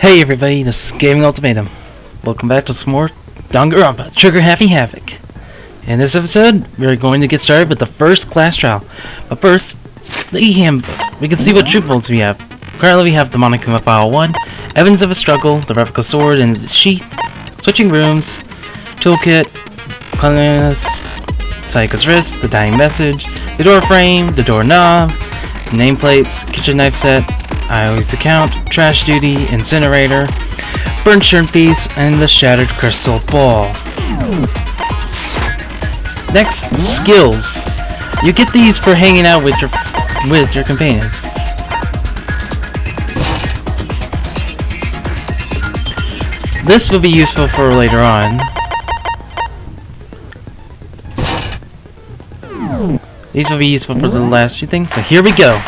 Hey everybody, this is Gaming Ultimatum. Welcome back to some more Danganronpa, Trigger Happy Havoc. In this episode, we're going to get started with the first class trial. But first, the handbook. We can see what troop roles we have. Currently we have Demonic Kuma File 1, Evidence of a Struggle, the Replica Sword and the Sheath, Switching Rooms, Toolkit, Cleanliness, Sayaka's Wrist, the Dying Message, the Door Frame, the Door Knob, Nameplates, Kitchen Knife Set, I Always Account, Trash Duty, Incinerator, Burnt Shrimp Piece, and the Shattered Crystal Ball. Next, skills. You get these for hanging out with your companions. This will be useful for later on. These will be useful for the last few things, so here we go.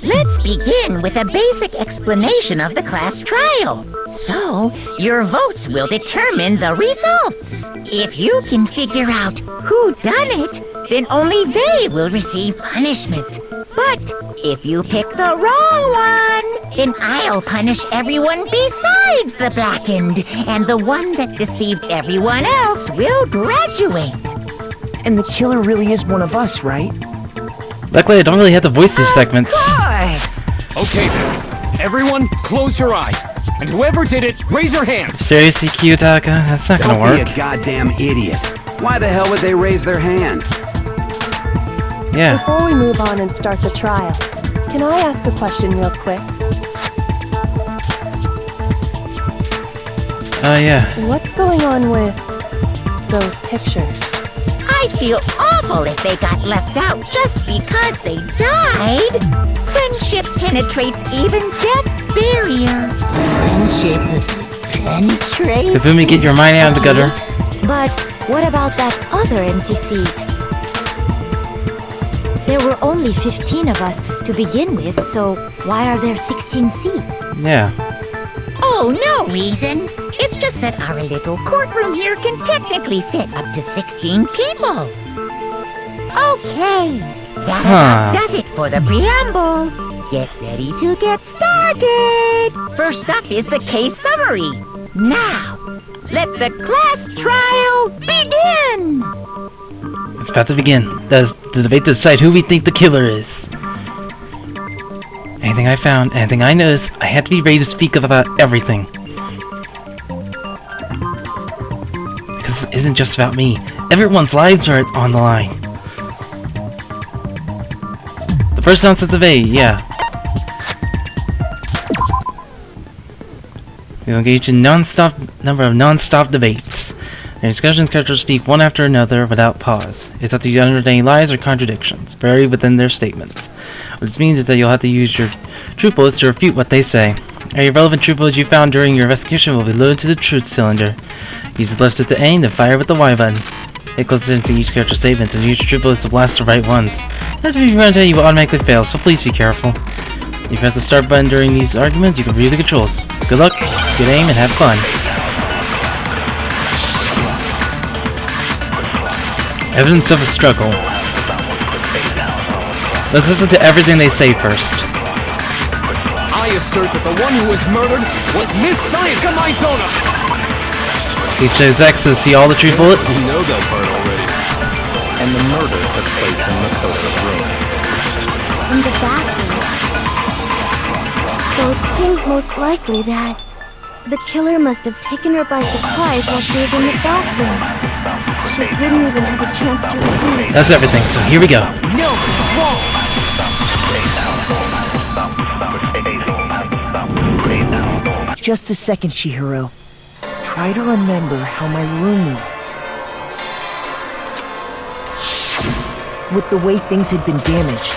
Let's begin with a basic explanation of the class trial. So, your votes will determine the results. If you can figure out who done it, then only they will receive punishment. But if you pick the wrong one, then I'll punish everyone besides the blackened, and the one that deceived everyone else will graduate. And the killer really is one of us, right? Luckily, I don't really have to voice these segments. Of course! Okay then, everyone close your eyes, and whoever did it, raise your hand! Seriously, Kiyotaka? That's not gonna work. Don't be a goddamn idiot. Why the hell would they raise their hand? Yeah. Before we move on and start the trial, can I ask a question real quick? Yeah. What's going on with those pictures? I'd feel awful if they got left out just because they died. Friendship penetrates even death's barrier. Friendship penetrates? Kazumi, get your mind out of the gutter. But what about that other empty seat? There were only 15 of us to begin with, so why are there 16 seats? Yeah. Oh, no reason. It's just that our little courtroom here can technically fit up to 16 people. Okay, that about does it for the preamble. Get ready to get started. First up is the case summary. Now, let the class trial begin. It's about to begin. That's the debate to decide who we think the killer is. Anything I found, anything I noticed, I had to be ready to speak up about everything. Because it isn't just about me. Everyone's lives are on the line. The first nonsense of A, yeah. We'll engage in number of non-stop debates. Their discussions characters speak one after another without pause. It's up to you to understand any lies or contradictions buried within their statements. What this means is that you'll have to use your truth bullets to refute what they say. Any relevant truth bullets you found during your investigation will be loaded to the truth cylinder. Use the left stick to aim, then fire with the Y button. Pay close attention to each character's statements and use your truth bullets to blast the right ones. As if you run into it, you will automatically fail, so please be careful. If you press the start button during these arguments, you can review the controls. Good luck, good aim, and have fun. Evidence of a struggle. Let's listen to everything they say first. I assert that the one who was murdered was Miss Sayaka Maizona! He chose X to see all the truth bullets. You know that part already. And the murder took place in Makoto's room. In the bathroom. So it seems most likely that the killer must have taken her by surprise while she was in the bathroom. She didn't even have a chance to resist. That's everything, so here we go. No, it's wrong! Just a second, Chihiro. Try to remember how my room looked. With the way things had been damaged,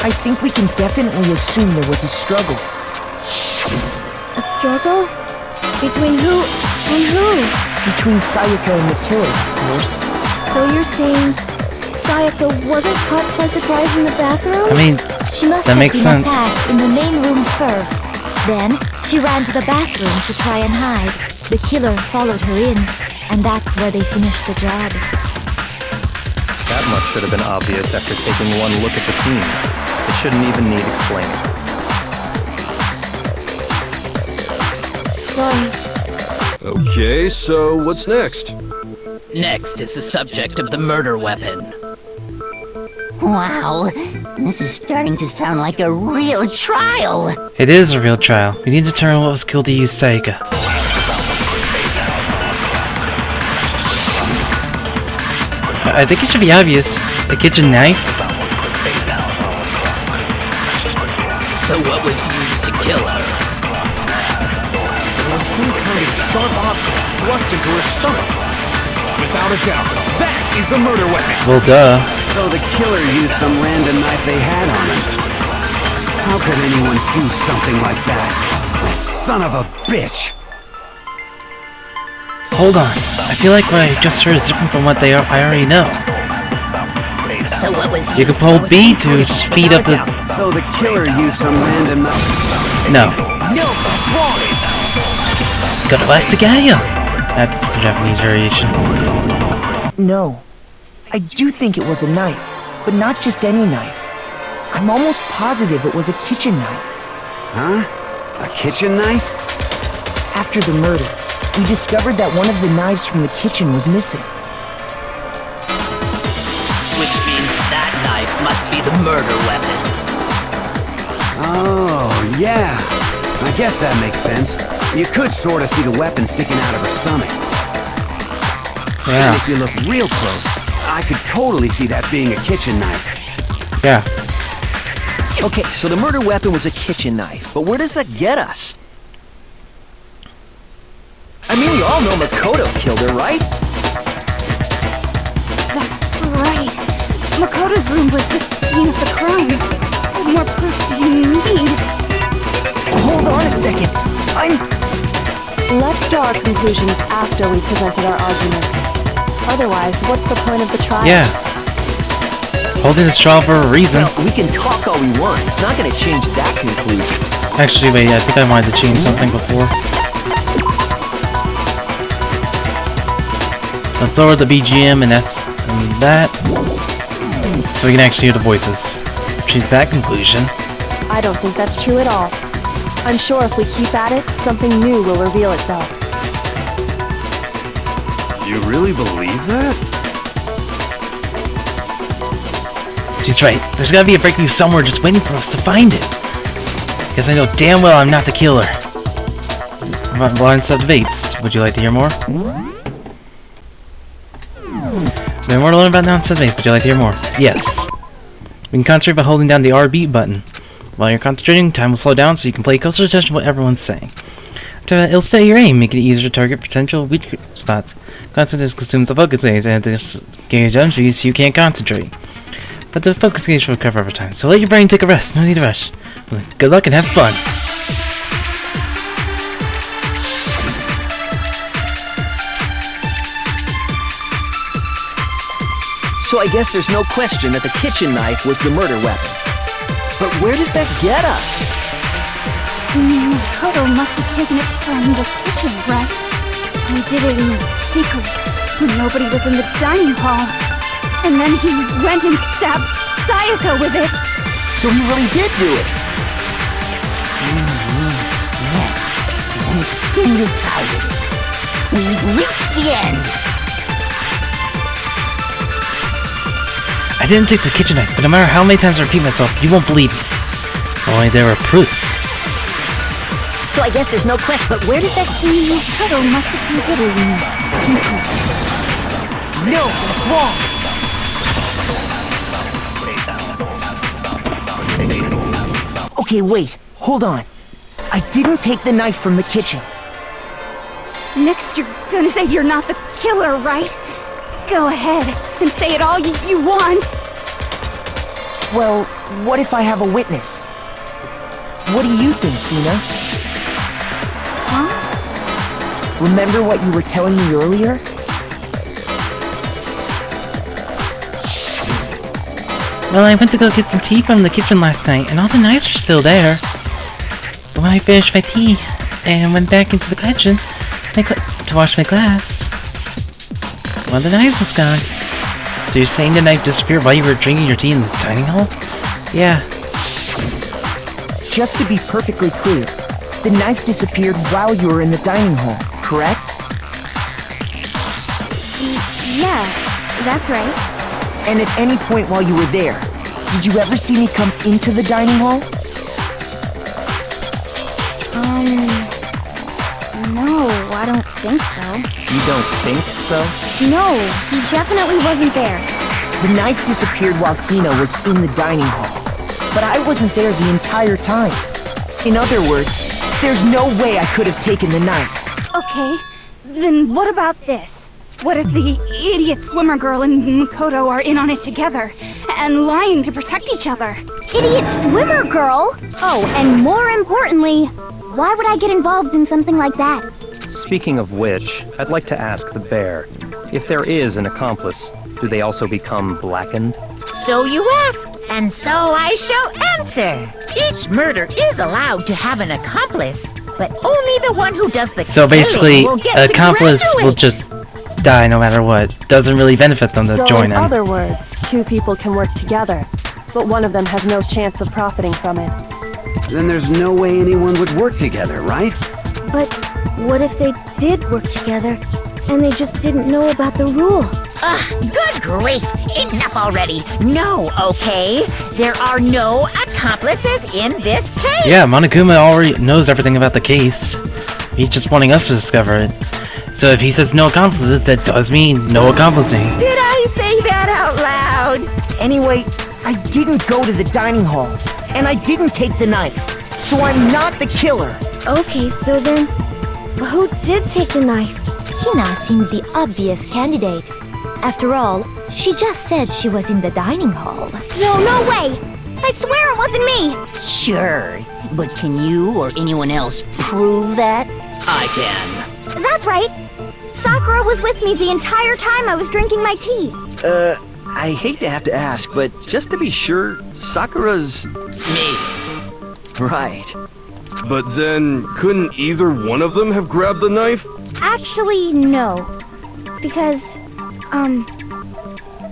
I think we can definitely assume there was a struggle. A struggle? Between who and who? Between Sayaka and the killer, of course. So you're saying Sayaka wasn't caught by surprise in the bathroom? I mean, She must that have makes been sense. attacked in the main room first. Then, she ran to the bathroom to try and hide. The killer followed her in, and that's where they finished the job. That much should have been obvious after taking one look at the scene. It shouldn't even need explaining. Sorry. Okay, so what's next? Next is the subject of the murder weapon. Wow, this is starting to sound like a real trial. It is a real trial. We need to determine what was killed to use Sayaka. I think it should be obvious. The kitchen knife? So what was used to kill her? There was some kind of sharp object thrust into her stomach. Without a doubt, that is the murder weapon. Well, duh. So the killer used some random knife they had on him. How could anyone do something like that? That son of a bitch! Hold on. I feel like what I just heard is different from what I already know. So what was You can pull B to speed up the... So the killer used some random knife... No. No, that's wrong. Got a plastic area. That's the Japanese variation. No. I do think it was a knife, but not just any knife. I'm almost positive it was a kitchen knife. Huh? A kitchen knife? After the murder, we discovered that one of the knives from the kitchen was missing. Which means that knife must be the murder weapon. Oh, yeah. I guess that makes sense. You could sort of see the weapon sticking out of her stomach. Yeah. And if you look real close, I could totally see that being a kitchen knife. Yeah. Okay, so the murder weapon was a kitchen knife, but where does that get us? I mean, we all know Makoto killed her, right? That's right. Makoto's room was the scene of the crime. What more proof do you need? Hold on a second. Let's draw our conclusions after we presented our arguments. Otherwise, what's the point of the trial? Yeah. Holding this trial for a reason. Well, we can talk all we want. It's not going to change that conclusion. Actually, wait, I think I wanted to change something before. Let's lower the BGM and that. So we can actually hear the voices. Change that conclusion. I don't think that's true at all. I'm sure if we keep at it, something new will reveal itself. You really believe that? She's right. There's gotta be a breakthrough somewhere just waiting for us to find it. Because I know damn well I'm not the killer. About blind debates. Would you like to hear more? There's more to learn about non-debates. Would you like to hear more? Yes. We can concentrate by holding down the RB button. While you're concentrating, time will slow down so you can pay closer attention to what everyone's saying. It'll steady your aim, making it easier to target potential weak spots. Concentration consumes the focus gauge, and this gauge empties so you can't concentrate. But the focus gauge will recover over time, so let your brain take a rest. No need to rush. Good luck and have fun. So I guess there's no question that the kitchen knife was the murder weapon. But where does that get us? Makoto must have taken it from the kitchen, right? He did it in secret when nobody was in the dining hall. And then he went and stabbed Sayaka with it. So he really did do it. Yes, and it's been decided. We've reached the end. I didn't take the kitchen knife, but no matter how many times I repeat myself, you won't believe me. Only there are proof. So I guess there's no question, but where does that... Makoto must have did it in secret. No, that's wrong. Okay, wait. Hold on. I didn't take the knife from the kitchen. Next, you're gonna say you're not the killer, right? Go ahead and say it all you want. Well, what if I have a witness? What do you think, Tina? Huh? Remember what you were telling me earlier? Well, I went to go get some tea from the kitchen last night, and all the knives are still there. But when I finished my tea and went back into the kitchen to wash my glass, one of the knives was gone. So you're saying the knife disappeared while you were drinking your tea in the dining hall? Yeah. Just to be perfectly clear, The knife disappeared while you were in the dining hall, correct? Yeah, that's right. And at any point while you were there, did you ever see me come into the dining hall? No, I don't think so. You don't think so? No, he definitely wasn't there. The knife disappeared while Hina was in the dining hall, but I wasn't there the entire time. In other words, there's no way I could have taken the knife. Okay, then what about this? What if the idiot swimmer girl and Makoto are in on it together, and lying to protect each other? Idiot swimmer girl? Oh, and more importantly, why would I get involved in something like that? Speaking of which, I'd like to ask the bear, if there is an accomplice, do they also become blackened? So you ask, and so I shall answer. Each murder is allowed to have an accomplice, but only the one who does the So basically, killing will get an to accomplice will graduate. just die no matter what. Doesn't really benefit them to So join in in. other words, two people can work together, but one of them has no chance of profiting from it. Then there's no way anyone would work together, right? But what if they did work together, and they just didn't know about the rule? Good grief! Enough already! No, okay? There are no accomplices in this case! Yeah, Monokuma already knows everything about the case. He's just wanting us to discover it. So if he says no accomplices, that does mean no accomplishing. Did I say that out loud? Anyway, I didn't go to the dining hall, and I didn't take the knife, so I'm not the killer. Okay, so then, who did take the knife? Hina seems the obvious candidate. After all, she just said she was in the dining hall. No way! I swear it wasn't me! Sure, but can you or anyone else prove that? I can. That's right! Sakura was with me the entire time I was drinking my tea. I hate to have to ask, but just to be sure, Sakura's... Me. Right. But then, couldn't either one of them have grabbed the knife? Actually, no. Because,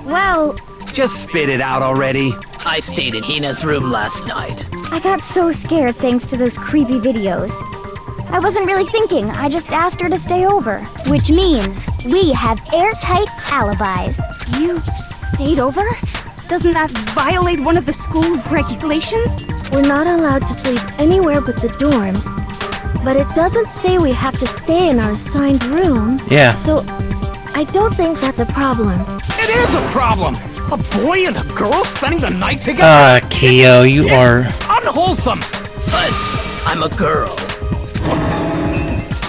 well... Just spit it out already. I stayed in Hina's room last night. I got so scared thanks to those creepy videos. I wasn't really thinking, I just asked her to stay over. Which means we have airtight alibis. You stayed over? Doesn't that violate one of the school regulations? We're not allowed to sleep anywhere but the dorms. But it doesn't say we have to stay in our assigned room. Yeah. So, I don't think that's a problem. It is a problem! A boy and a girl spending the night together? Keo, you are... Unwholesome! But I'm a girl.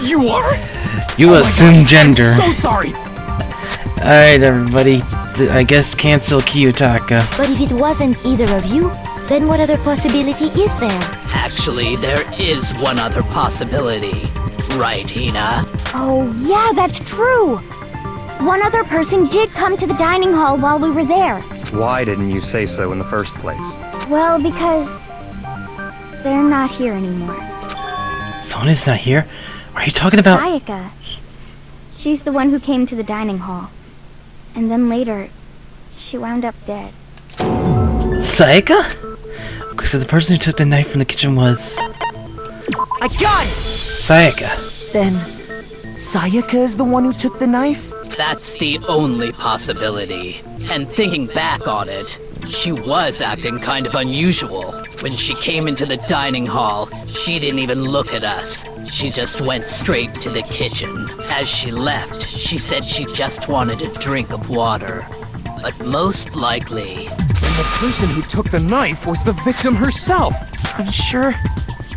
You are? You Oh my assume God, gender. I'm so sorry! Alright, everybody. I guess cancel Kiyotaka. But if it wasn't either of you, then what other possibility is there? Actually, there is one other possibility. Right, Hina? Oh, yeah, that's true! One other person did come to the dining hall while we were there. Why didn't you say so in the first place? Well, because... they're not here anymore. Someone is not here? Are you talking about... Sayaka. She's the one who came to the dining hall. And then later, she wound up dead. Sayaka? Okay, so the person who took the knife from the kitchen was... I got it! Sayaka. Then, Sayaka is the one who took the knife? That's the only possibility. And thinking back on it, she was acting kind of unusual. When she came into the dining hall, she didn't even look at us. She just went straight to the kitchen. As she left, she said she just wanted a drink of water. But most likely... And the person who took the knife was the victim herself!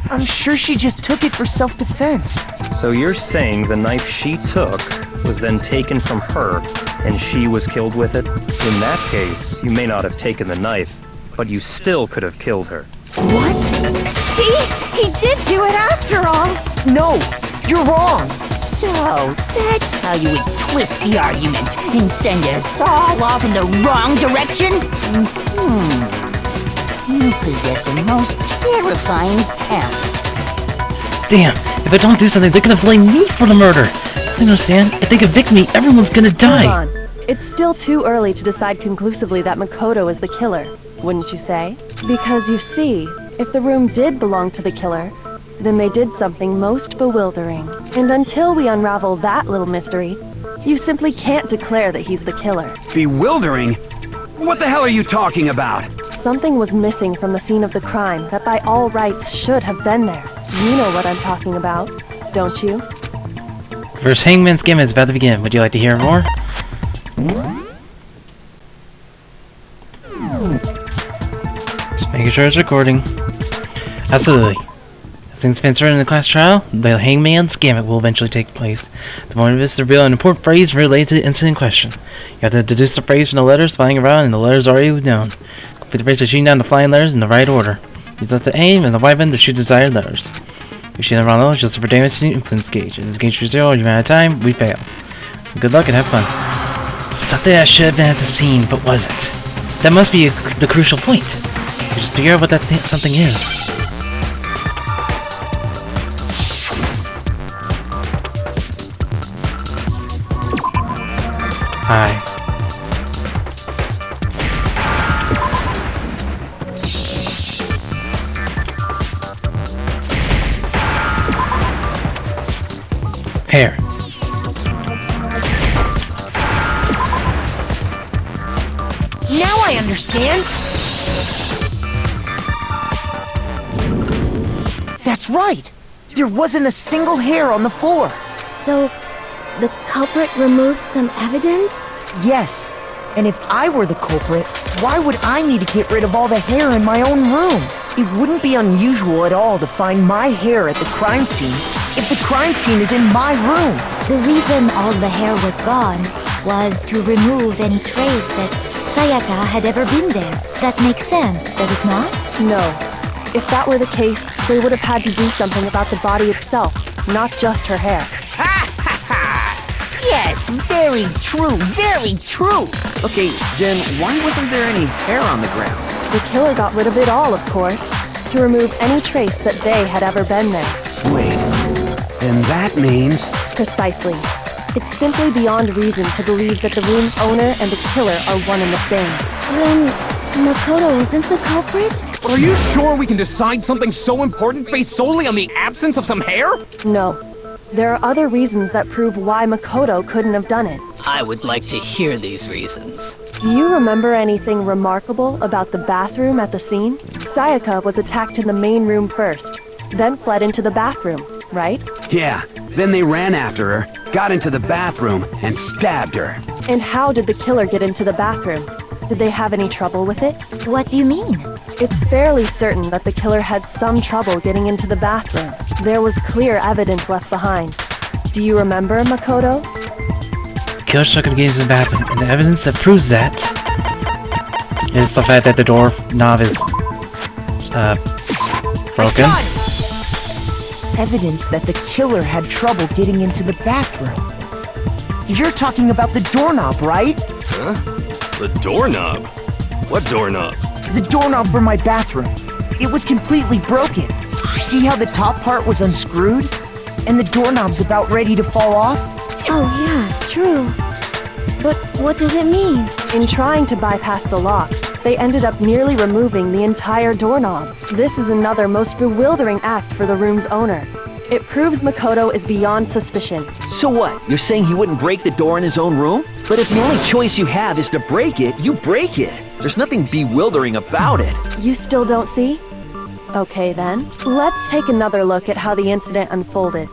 I'm sure she just took it for self-defense. So you're saying the knife she took was then taken from her, and she was killed with it? In that case, you may not have taken the knife, but you still could have killed her. What? See? He did do it after all! No, you're wrong! So, that's how you would twist the argument and send us all off in the wrong direction? You possess a most terrifying talent. Damn, if I don't do something, they're gonna blame me for the murder. I understand. If they convict me, everyone's gonna die. Hold on. It's still too early to decide conclusively that Makoto is the killer, wouldn't you say? Because you see, if the room did belong to the killer, Then they did something most bewildering. And until we unravel that little mystery, you simply can't declare that he's the killer. Bewildering? What the hell are you talking about? Something was missing from the scene of the crime that by all rights should have been there. You know what I'm talking about, don't you? First Hangman's Game is about to begin. Would you like to hear more? Just making sure it's recording. Absolutely. Since Spencer in the class trial, the Hangman's Gambit will eventually take place. The moment of this to reveal an important phrase related to the incident in question. You have to deduce the phrase from the letters flying around and the letters already known. Complete the phrase by shooting down the flying letters in the right order. Use left to aim and the right button to shoot the desired letters. If you shoot the wrong letters, you'll suffer damage to the influence gauge. If this gauge is 0 or you run out of time, we fail. So good luck and have fun. Something that should have been at the scene, but wasn't. That must be the crucial point. You just figure out what that something is. Hi. Hair. Now I understand. That's right. There wasn't a single hair on the floor. So, the culprit removed some evidence? Yes. And if I were the culprit, why would I need to get rid of all the hair in my own room? It wouldn't be unusual at all to find my hair at the crime scene if the crime scene is in my room. The reason all the hair was gone was to remove any trace that Sayaka had ever been there. That makes sense, does it not? No. If that were the case, they would have had to do something about the body itself, not just her hair. Yes, very true, very true. Okay, then why wasn't there any hair on the ground? The killer got rid of it all, of course, to remove any trace that they had ever been there. Wait, then that means... Precisely. It's simply beyond reason to believe that the room's owner and the killer are one and the same. Then, Makoto isn't the culprit? Are you sure we can decide something so important based solely on the absence of some hair? No. There are other reasons that prove why Makoto couldn't have done it. I would like to hear these reasons. Do you remember anything remarkable about the bathroom at the scene? Sayaka was attacked in the main room first, then fled into the bathroom, right? Yeah, then they ran after her, got into the bathroom, and stabbed her. And how did the killer get into the bathroom? Did they have any trouble with it? What do you mean? It's fairly certain that the killer had some trouble getting into the bathroom. There was clear evidence left behind. Do you remember, Makoto? The killer struggled to get into the bathroom, and the evidence that proves that is the fact that the door knob is broken. Evidence that the killer had trouble getting into the bathroom. You're talking about the doorknob, right? Huh? The doorknob? What doorknob? The doorknob for my bathroom. It was completely broken. See how the top part was unscrewed? And the doorknob's about ready to fall off? Oh yeah, true. But what does it mean? In trying to bypass the lock, they ended up nearly removing the entire doorknob. This is another most bewildering act for the room's owner. It proves Makoto is beyond suspicion. So what? You're saying he wouldn't break the door in his own room? But if the only choice you have is to break it, you break it. There's nothing bewildering about it. You still don't see? Okay then, let's take another look at how the incident unfolded.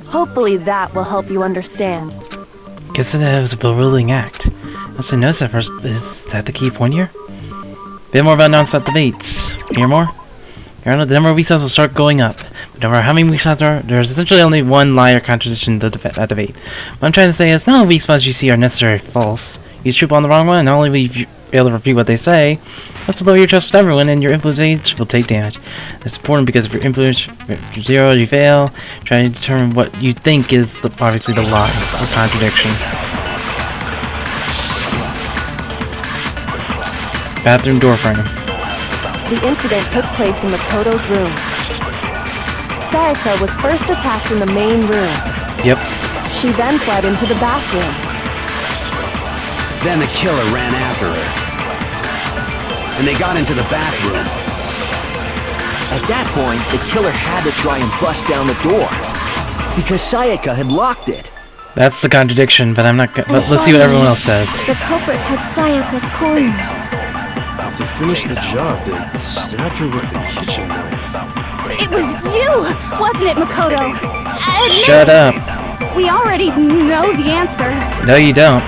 Hopefully that will help you understand. Guess that it was a bewildering act. Also notice at first, is that the key point here? Bit more about non-stop debates. Hear more? The number of weak spots will start going up. But no matter how many weak spots there are, there's essentially only one lie or contradiction to that debate. What I'm trying to say is, not all weak spots you see are necessarily false. You trip on the wrong one, and not only will you fail to refute what they say, that's to lower your trust with everyone, and your influence age will take damage. It's important because if your influence is 0, you fail. Try to determine what you think is obviously the lie or contradiction. Bathroom door frame. The incident took place in Makoto's room. Sayaka was first attacked in the main room. Yep. She then fled into the bathroom. Then the killer ran after her. And they got into the bathroom. At that point, the killer had to try and bust down the door. Because Sayaka had locked it. That's the contradiction, but I'm not but let's see what everyone else says. The culprit has Sayaka cornered. To finish the job, they stabbed her with the kitchen knife. It was you, wasn't it, Makoto? Shut up. We already know the answer. No, you don't.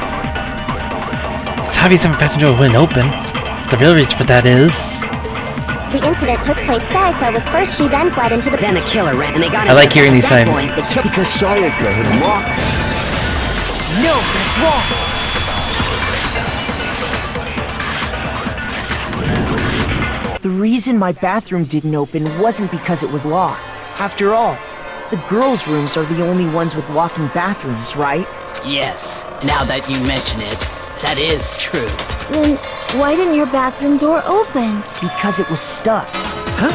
It's obvious if a passenger wouldn't open. The real reason for that is... The incident took place. Sayaka was first, she then fled into the... Then the killer ran and they got I like hearing these at that sides. point, Because Sayaka had locked it. No, that's wrong. The reason my bathroom didn't open wasn't because it was locked. After all, the girls' rooms are the only ones with walk-in bathrooms, right? Yes, now that you mention it, that is true. Then why didn't your bathroom door open? Because it was stuck. Huh?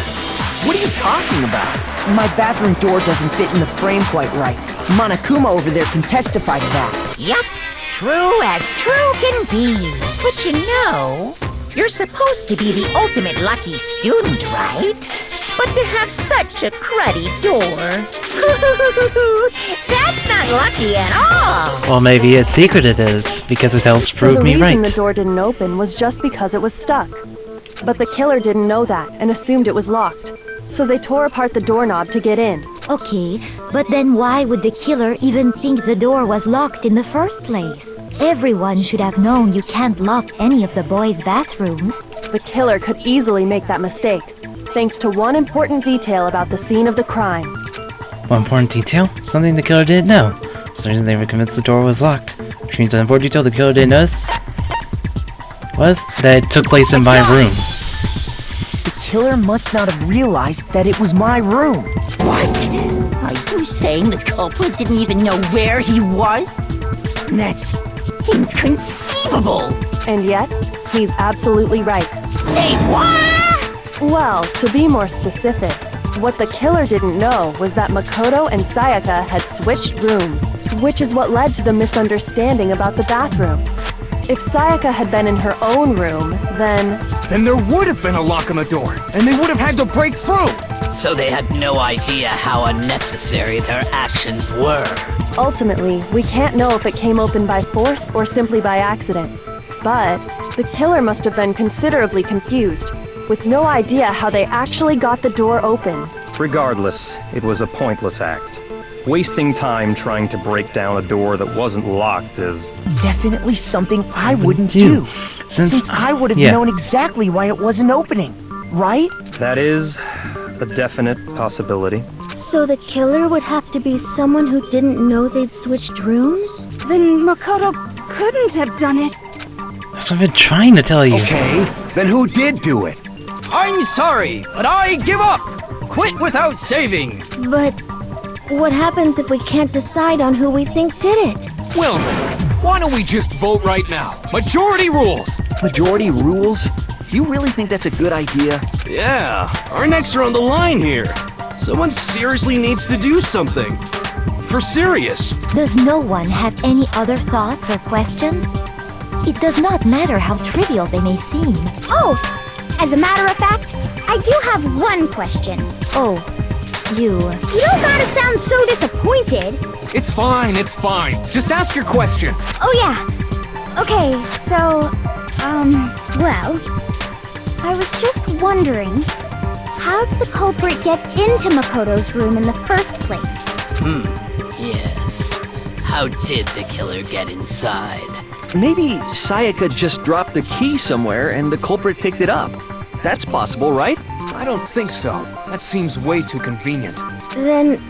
What are you talking about? My bathroom door doesn't fit in the frame quite right. Monokuma over there can testify to that. Yep, true as true can be. But you know, you're supposed to be the ultimate lucky student, right? But to have such a cruddy door, that's not lucky at all. Well, maybe it's secret it is, because it helps So prove the me reason right. the door didn't open was just because it was stuck. But the killer didn't know that and assumed it was locked. So they tore apart the doorknob to get in. Okay, but then why would the killer even think the door was locked in the first place? Everyone should have known you can't lock any of the boys' bathrooms. The killer could easily make that mistake, thanks to one important detail about the scene of the crime. One important detail? Something the killer didn't know. So the reason they were convinced the door was locked. Which means an important detail the killer didn't notice was that it took place in my room. The killer must not have realized that it was my room. What? Are you saying the culprit didn't even know where he was? That's inconceivable. And yet, he's absolutely right. Say what? Well, to be more specific, what the killer didn't know was that Makoto and Sayaka had switched rooms, which is what led to the misunderstanding about the bathroom. If Sayaka had been in her own room, then there would have been a lock on the door, and they would have had to break through. So they had no idea how unnecessary their actions were. ultimately, we can't know if it came open by force or simply by accident. But the killer must have been considerably confused, with no idea how they actually got the door open. Regardless, it was a pointless act. Wasting time trying to break down a door that wasn't locked is... definitely something I wouldn't do. Since I would have known exactly why it wasn't opening, right? That is a definite possibility. So the killer would have to be someone who didn't know they'd switched rooms? Then Makoto couldn't have done it. That's what I've been trying to tell you. Okay, then who did do it? I'm sorry, but I give up! Quit without saving! But what happens if we can't decide on who we think did it? Well, why don't we just vote right now? Majority rules! Majority rules? You really think that's a good idea? Yeah, our necks are on the line here. Someone seriously needs to do something. For serious. Does no one have any other thoughts or questions? It does not matter how trivial they may seem. Oh, as a matter of fact, I do have one question. Oh, you don't gotta sound so disappointed. It's fine, it's fine. Just ask your question. Oh yeah. Okay, so, well, I was just wondering, how did the culprit get into Makoto's room in the first place? Yes. How did the killer get inside? Maybe Sayaka just dropped the key somewhere and the culprit picked it up. That's possible, right? I don't think so. That seems way too convenient. Then,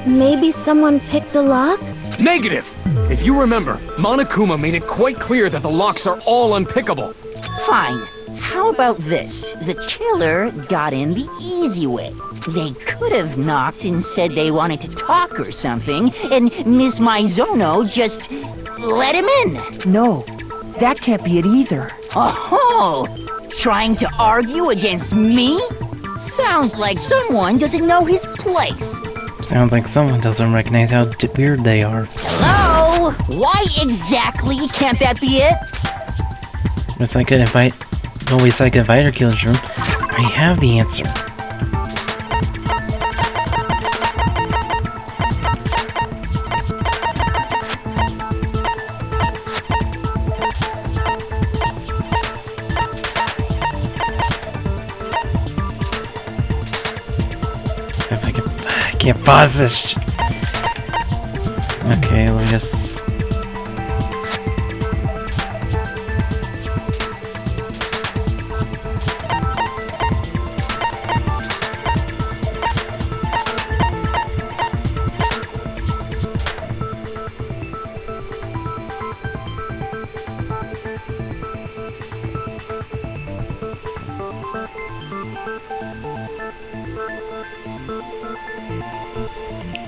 maybe someone picked the lock? Negative! If you remember, Monokuma made it quite clear that the locks are all unpickable. Fine. How about this? The killer got in the easy way. They could have knocked and said they wanted to talk or something, and Miss Maizono just let him in. No, that can't be it either. Oh, trying to argue against me? Sounds like someone doesn't know his place. Sounds like someone doesn't recognize how weird they are. Hello? Why exactly can't that be it? It's like an invite. No ways I can invite her killer's room. I have the answer. can't pause this shit. Okay, let me just...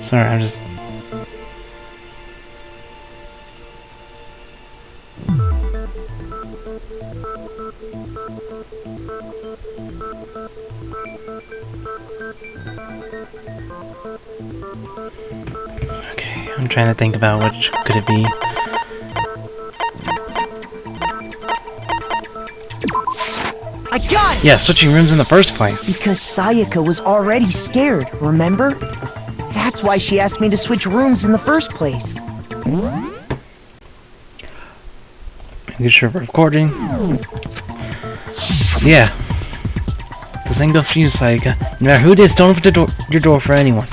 Sorry, I'm just... Okay, I'm trying to think about which could it be. I got it! Yeah, switching rooms in the first place. Because Sayaka was already scared, remember? That's why she asked me to switch rooms in the first place. Get sure we're recording. Yeah. The thing goes for you, Sayaka. No matter who it is, don't open your door for anyone.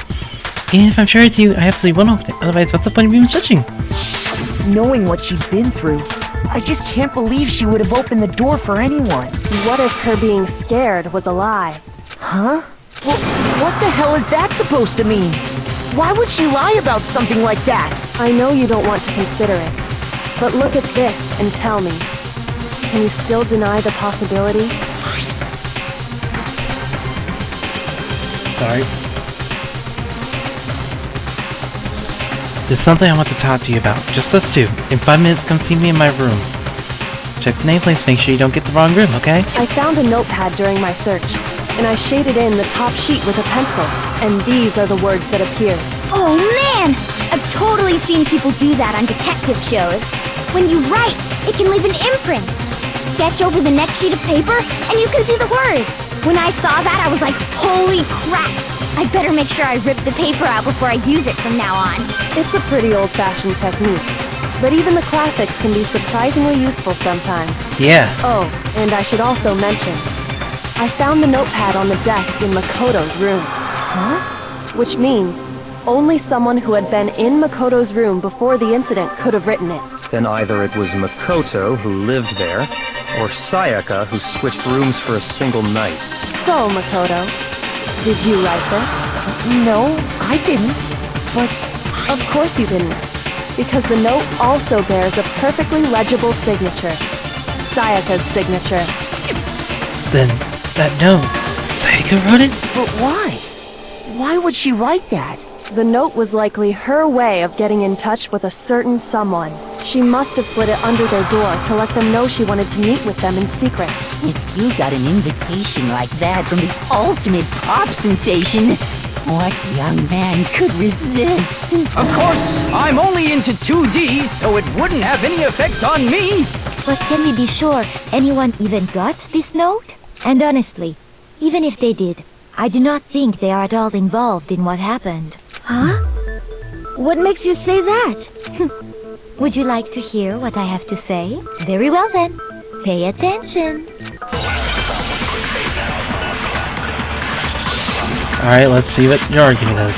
Even if I'm sure it's you, I absolutely won't open it. Otherwise, what's the point of even switching? Knowing what she's been through, I just can't believe she would have opened the door for anyone. What if her being scared was a lie? Huh? Well, what the hell is that supposed to mean? Why would she lie about something like that? I know you don't want to consider it, but look at this and tell me. Can you still deny the possibility? Sorry. There's something I want to talk to you about. Just us two. In 5 minutes, come see me in my room. Check the nameplates, make sure you don't get the wrong room, okay? I found a notepad during my search, and I shaded in the top sheet with a pencil, and these are the words that appeared. Oh man! I've totally seen people do that on detective shows. When you write, it can leave an imprint. Sketch over the next sheet of paper, and you can see the words. When I saw that, I was like, holy crap! I better make sure I rip the paper out before I use it from now on. It's a pretty old-fashioned technique, but even the classics can be surprisingly useful sometimes. Yeah. Oh, and I should also mention, I found the notepad on the desk in Makoto's room. Huh? Which means only someone who had been in Makoto's room before the incident could have written it. Then either it was Makoto who lived there, or Sayaka who switched rooms for a single night. So, Makoto, did you write this? No, I didn't. But of course you didn't, because the note also bears a perfectly legible signature. Sayaka's signature. Then, that note, Sayaka wrote it? But why? Why would she write that? The note was likely her way of getting in touch with a certain someone. She must have slid it under their door to let them know she wanted to meet with them in secret. If you got an invitation like that from the ultimate pop sensation, what young man could resist? Of course, I'm only into 2D, so it wouldn't have any effect on me. But can we be sure anyone even got this note? And honestly, even if they did, I do not think they are at all involved in what happened. Huh? What makes you say that? Would you like to hear what I have to say? Very well then. Pay attention. Alright, let's see what your argument is.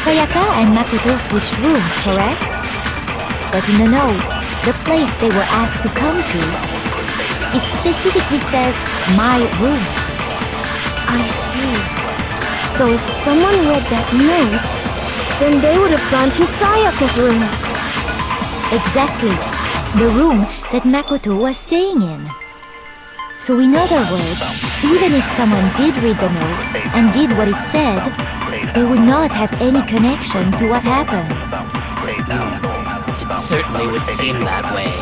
Sayaka and Makoto switched rooms, correct? But in the note, the place they were asked to come to, it specifically says, my room. I see. So if someone read that note, then they would have gone to Sayaka's room. Exactly. The room that Makoto was staying in. So in other words, even if someone did read the note and did what it said, they would not have any connection to what happened. It certainly would seem that way.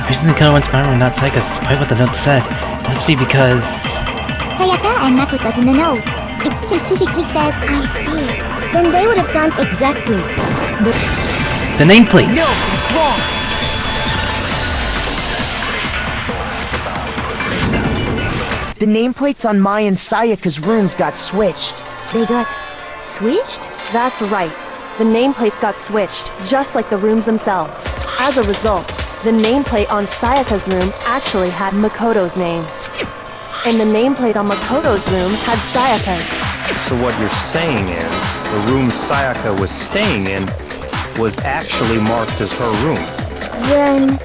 The reason the killer went to my room and not Sayaka's, despite what the note said, it must be because... Sayaka and Makoto's in the note. It specifically says, I see. Then they would have gone exactly. The nameplate! No, it's wrong! The nameplates on Mai and Sayaka's rooms got switched. They got switched? That's right. The nameplates got switched, just like the rooms themselves. As a result, the nameplate on Sayaka's room actually had Makoto's name. And the nameplate on Makoto's room had Sayaka's. So what you're saying is, the room Sayaka was staying in was actually marked as her room. Then,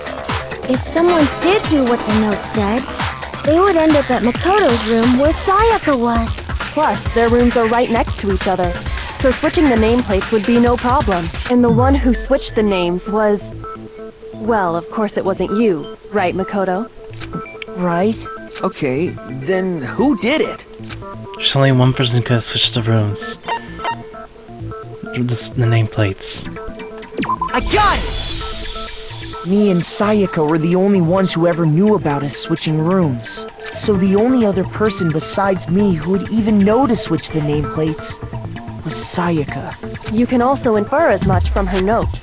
if someone did do what the note said, they would end up at Makoto's room where Sayaka was. Plus, their rooms are right next to each other, so switching the nameplates would be no problem. And the one who switched the names was... Well, of course it wasn't you, right, Makoto? Right? Okay, then who did it? There's only one person who could have switched the rooms. The nameplates. I got it! Me and Sayaka were the only ones who ever knew about us switching rooms. So the only other person besides me who would even know to switch the nameplates was Sayaka. You can also infer as much from her note.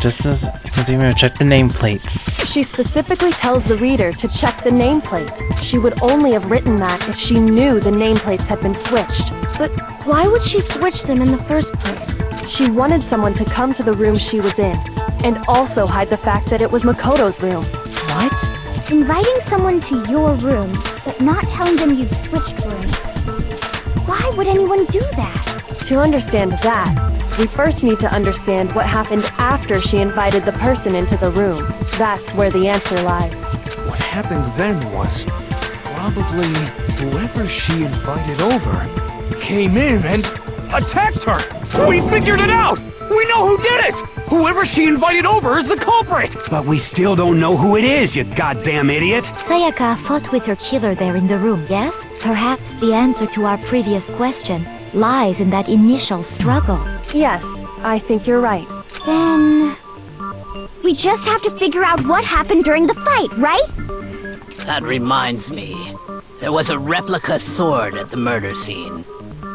Just as consumer check the nameplates. She specifically tells the reader to check the nameplate. She would only have written that if she knew the nameplates had been switched. But why would she switch them in the first place? She wanted someone to come to the room she was in, and also hide the fact that it was Makoto's room. What? Inviting someone to your room, but not telling them you'd switched rooms. Why would anyone do that? To understand that, we first need to understand what happened after she invited the person into the room. That's where the answer lies. What happened then was probably whoever she invited over came in and attacked her. We figured it out! We know who did it! Whoever she invited over is the culprit! But we still don't know who it is, you goddamn idiot! Sayaka fought with her killer there in the room, yes? Perhaps the answer to our previous question lies in that initial struggle. Yes, I think you're right. Then... we just have to figure out what happened during the fight, right? That reminds me. There was a replica sword at the murder scene.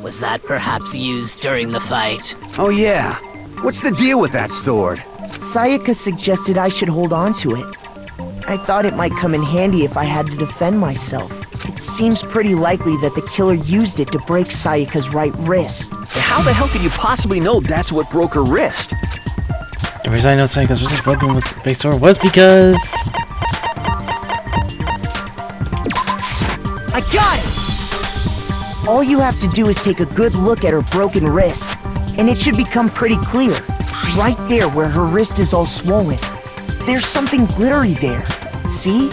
Was that perhaps used during the fight? Oh yeah. What's the deal with that sword? Sayaka suggested I should hold on to it. I thought it might come in handy if I had to defend myself. It seems pretty likely that the killer used it to break Sayaka's right wrist. How the hell could you possibly know that's what broke her wrist? The reason I know Sayaka's wrist was broken with the big sword was because... I got it! All you have to do is take a good look at her broken wrist, and it should become pretty clear. Right there where her wrist is all swollen. There's something glittery there. See?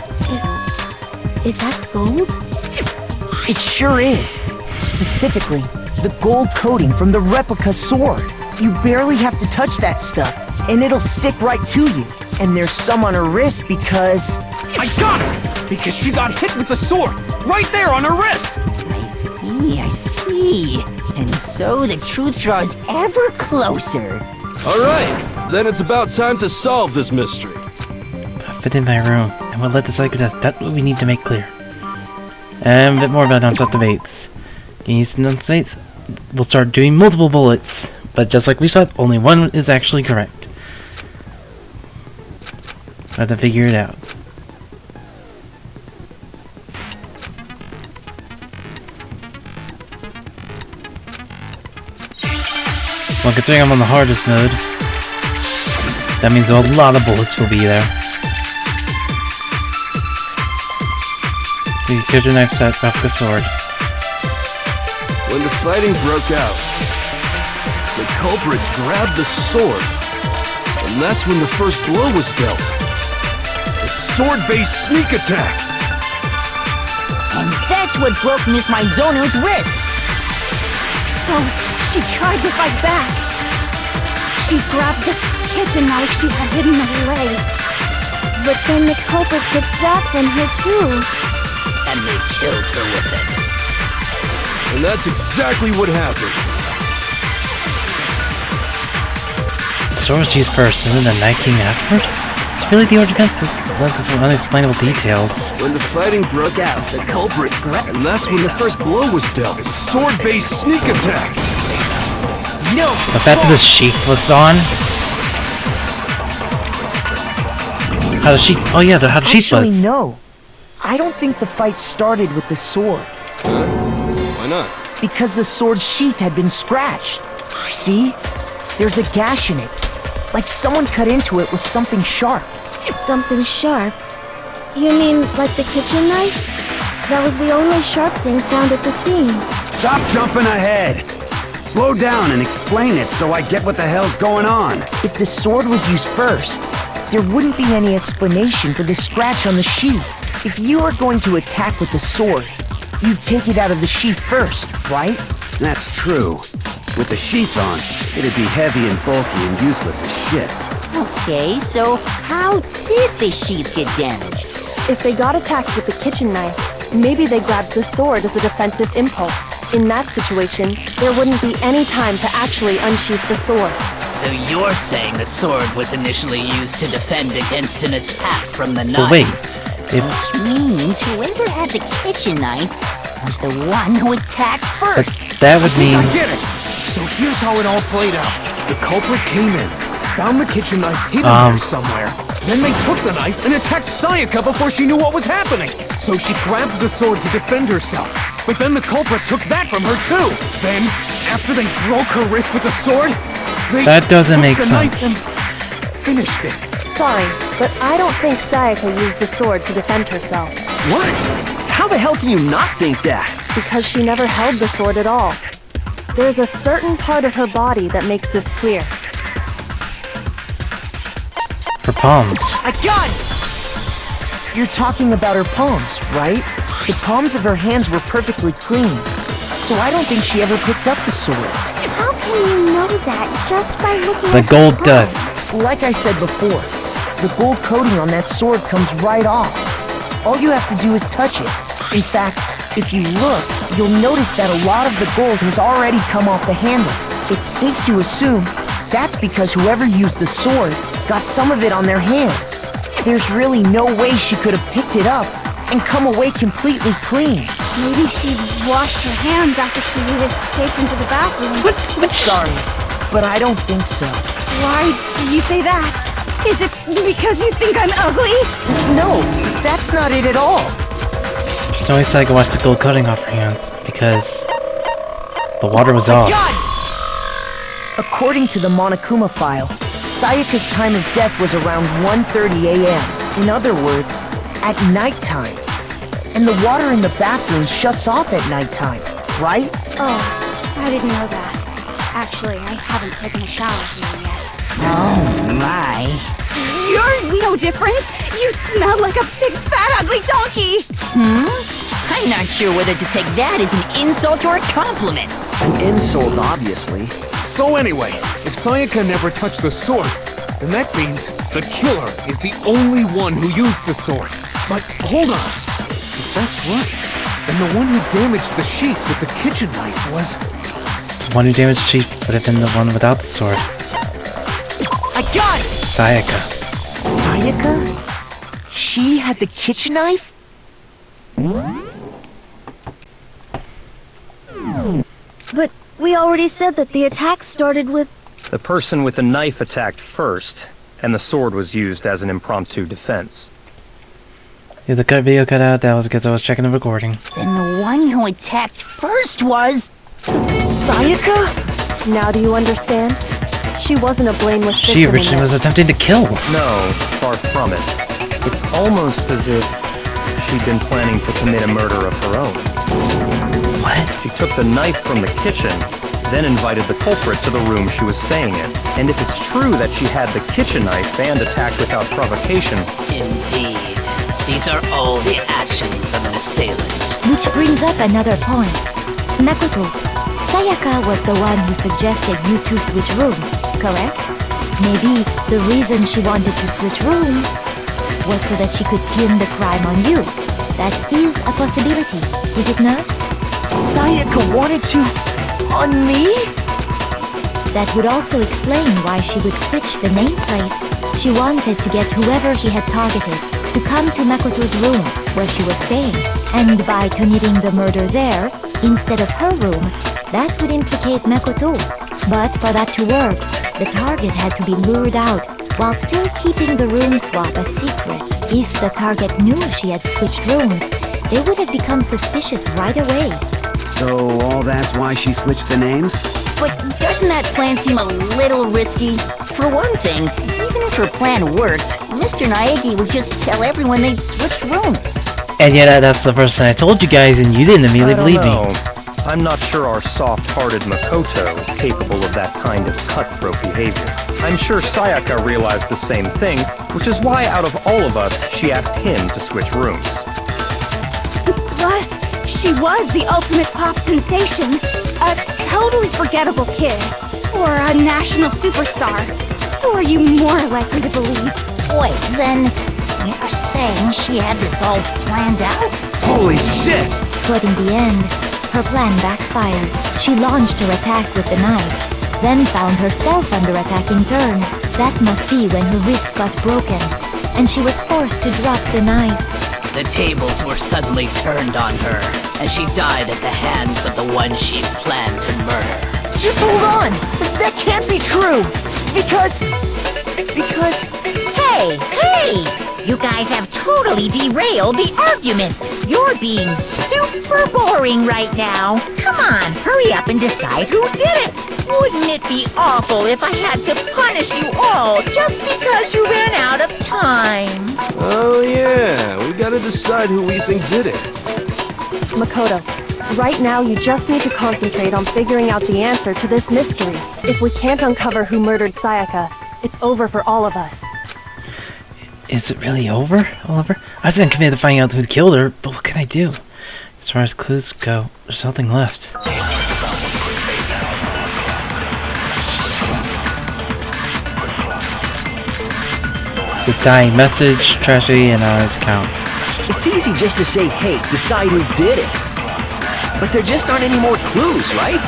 Is that gold? It sure is. Specifically, the gold coating from the replica sword. You barely have to touch that stuff, and it'll stick right to you. And there's some on her wrist because... I got it! Because she got hit with the sword! Right there on her wrist! I see. And so the truth draws ever closer. Alright, then it's about time to solve this mystery. Fit in my room, and what led to Sayaka's death. That's what we need to make clear. And a bit more about non-stop debates. Getting used to non-states, we'll start doing multiple bullets. But just like we saw, only one is actually correct. I have to figure it out. Well, considering I'm on the hardest mode, that means a lot of bullets will be there. See, here's your knife set, replica sword. When the fighting broke out, the culprit grabbed the sword, and that's when the first blow was dealt. The sword-based sneak attack! And that's what broke Miss Mizono's wrist! So, she tried to fight back. She grabbed the kitchen knife she had hidden away. But then the culprit took that from her too. And they killed her with it. And that's exactly what happened. The sword was used first, and then the knife came afterward? It's really the order defense led to some unexplainable details. When the fighting broke out, the culprit grabbed, and that's when the first blow was dealt. The sword-based sneak attack! No! The fact that the sheath was on? How the sheath... Oh yeah, how the sheath was. Actually, no. I don't think the fight started with the sword. Why not? Because the sword's sheath had been scratched. See? There's a gash in it. Like someone cut into it with something sharp. Something sharp? You mean like the kitchen knife? That was the only sharp thing found at the scene. Stop jumping ahead! Slow down and explain it so I get what the hell's going on. If the sword was used first, there wouldn't be any explanation for the scratch on the sheath. If you are going to attack with the sword, you'd take it out of the sheath first, right? That's true. With the sheath on, it'd be heavy and bulky and useless as shit. Okay, so how did the sheath get damaged? If they got attacked with the kitchen knife, maybe they grabbed the sword as a defensive impulse. In that situation, there wouldn't be any time to actually unsheath the sword. So you're saying the sword was initially used to defend against an attack from the knife? But wait, Which means whoever had the kitchen knife was the one who attacked first. that would mean... I get it! So here's how it all played out. The culprit came in, found the kitchen knife hidden there somewhere. Then they took the knife and attacked Sayaka before she knew what was happening. So she grabbed the sword to defend herself. But then the culprit took that from her too. Then, after they broke her wrist with the sword, they That doesn't took make the sense. knife and finished it. Sorry, but I don't think Sayaka used the sword to defend herself. What? How the hell can you not think that? Because she never held the sword at all. There's a certain part of her body that makes this clear. her palms. I got it! You're talking about her palms, right? The palms of her hands were perfectly clean, so I don't think she ever picked up the sword. How can you know that just by looking The at gold the dust. palms? Like I said before, the gold coating on that sword comes right off. All you have to do is touch it. In fact, if you look, you'll notice that a lot of the gold has already come off the handle. It's safe to assume that's because whoever used the sword got some of it on their hands. There's really no way she could have picked it up and come away completely clean. Maybe she washed her hands after she escaped into the bathroom. Sorry, but I don't think so. Why do you say that? Is it because you think I'm ugly? No, that's not it at all. She's only said I could wash the gold coating off her hands because the water was off. According to the Monokuma file, Sayaka's time of death was around 1:30 a.m. In other words, at nighttime. And the water in the bathroom shuts off at nighttime, right? Oh, I didn't know that. Actually, I haven't taken a shower here yet. Oh my. You're no different. You smell like a big fat ugly donkey. I'm not sure whether to take that as an insult or a compliment. An insult, obviously. So anyway, if Sayaka never touched the sword, then that means the killer is the only one who used the sword. But hold on. If that's right, then the one who damaged the sheath with the kitchen knife was... The one who damaged the sheath would have been the one without the sword. I got it! Sayaka. Sayaka? She had the kitchen knife? But we already said that the attack started with... The person with the knife attacked first, and the sword was used as an impromptu defense. Yeah, the video cut out. That was because I was checking the recording. Then the one who attacked first was... Sayaka? Now do you understand? She wasn't a blameless victim She in originally was this. attempting to kill. No, far from it. It's almost as if she'd been planning to commit a murder of her own. What? She took the knife from the kitchen, then invited the culprit to the room she was staying in. And if it's true that she had the kitchen knife and attacked without provocation... Indeed. These are all the actions of an assailant. Which brings up another point. Makoto, Sayaka was the one who suggested you two switch rooms, correct? Maybe the reason she wanted to switch rooms was so that she could pin the crime on you. That is a possibility, is it not? Sayaka wanted to... on me? That would also explain why she would switch the nameplates. She wanted to get whoever she had targeted to come to Makoto's room where she was staying. And by committing the murder there, instead of her room, that would implicate Makoto. But for that to work, the target had to be lured out while still keeping the room swap a secret. If the target knew she had switched rooms, they would have become suspicious right away. So all that's why she switched the names? But doesn't that plan seem a little risky? For one thing, even if her plan worked, Mr. Naegi would just tell everyone they'd switched rooms. And yet that's the first thing I told you guys, and you didn't immediately believe me. I'm not sure our soft-hearted Makoto is capable of that kind of cutthroat behavior. I'm sure Sayaka realized the same thing, which is why out of all of us, she asked him to switch rooms. Plus, she was the ultimate pop sensation. A totally forgettable kid. Or a national superstar. Who are you more likely to believe? Wait, then you're saying she had this all planned out? Holy shit! But in the end, her plan backfired. She launched her attack with the knife, then found herself under attack in turn. That must be when her wrist got broken, and she was forced to drop the knife. The tables were suddenly turned on her, and she died at the hands of the one she'd planned to murder. Just hold on! That can't be true! Because... Hey! You guys have totally derailed the argument. You're being super boring right now. Come on, hurry up and decide who did it. Wouldn't it be awful if I had to punish you all just because you ran out of time? Oh yeah, we gotta decide who we think did it. Makoto, right now you just need to concentrate on figuring out the answer to this mystery. If we can't uncover who murdered Sayaka, it's over for all of us. Is it really over, Oliver? I was gonna commit to finding out who killed her, but what can I do? As far as clues go, there's nothing left. The dying message, tragedy, and on his account. It's easy just to say, hey, decide who did it. But there just aren't any more clues, right?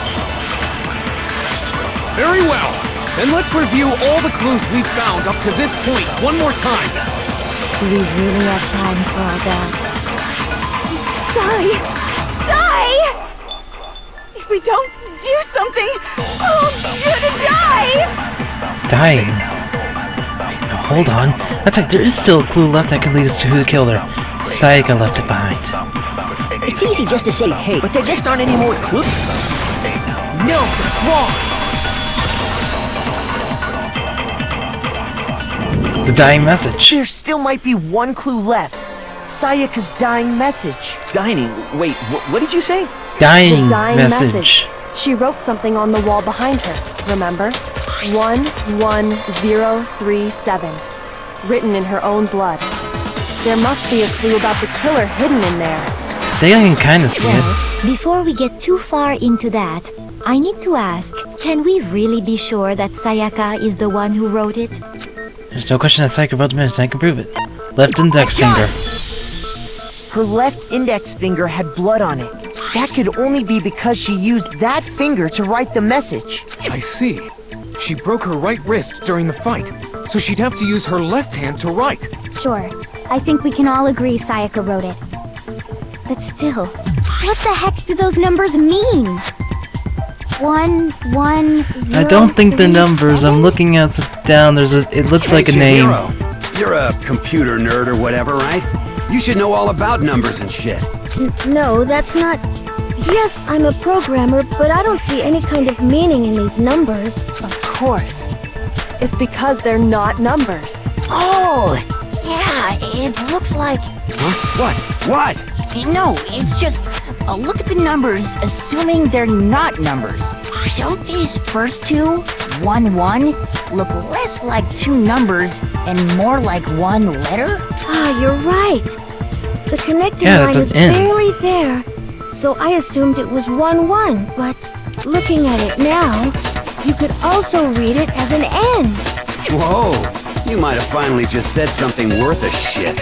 Very well. Then let's review all the clues we've found up to this point one more time. Do we really have time for all that? Die! If we don't do something, we're gonna die! Dying? Wait, no, hold on. That's right, there is still a clue left that could lead us to who killed her. Sayaka left it behind. It's easy just to say, hey, but there just aren't any more clues. No, it's wrong! The dying message. There still might be one clue left. Sayaka's dying message. Dining? Wait, what did you say? Dying, The dying message. She wrote something on the wall behind her, remember? 11037. Written in her own blood. There must be a clue about the killer hidden in there. They can kind of see it. Well, before we get too far into that, I need to ask, can we really be sure that Sayaka is the one who wrote it? There's no question that Sayaka wrote the message, I can prove it. Left index finger. Her left index finger had blood on it. That could only be because she used that finger to write the message. I see. She broke her right wrist during the fight, so she'd have to use her left hand to write. Sure. I think we can all agree Sayaka wrote it. But still, what the heck do those numbers mean? 1, 1, 0, I don't think the 3, numbers. 7? I'm looking at it down. There's a. It looks like a name. You're a computer nerd or whatever, right? You should know all about numbers and shit. No, that's not... Yes, I'm a programmer, but I don't see any kind of meaning in these numbers. Of course. It's because they're not numbers. Oh, yeah, it looks like... Huh? What? No, it's just... look at the numbers, assuming they're not numbers. Don't these first two, 1, 1, look less like two numbers and more like one letter? Ah, you're right. The connecting line is N. barely there, so I assumed it was 1, 1, but looking at it now, you could also read it as an N. Whoa, you might have finally just said something worth a shit.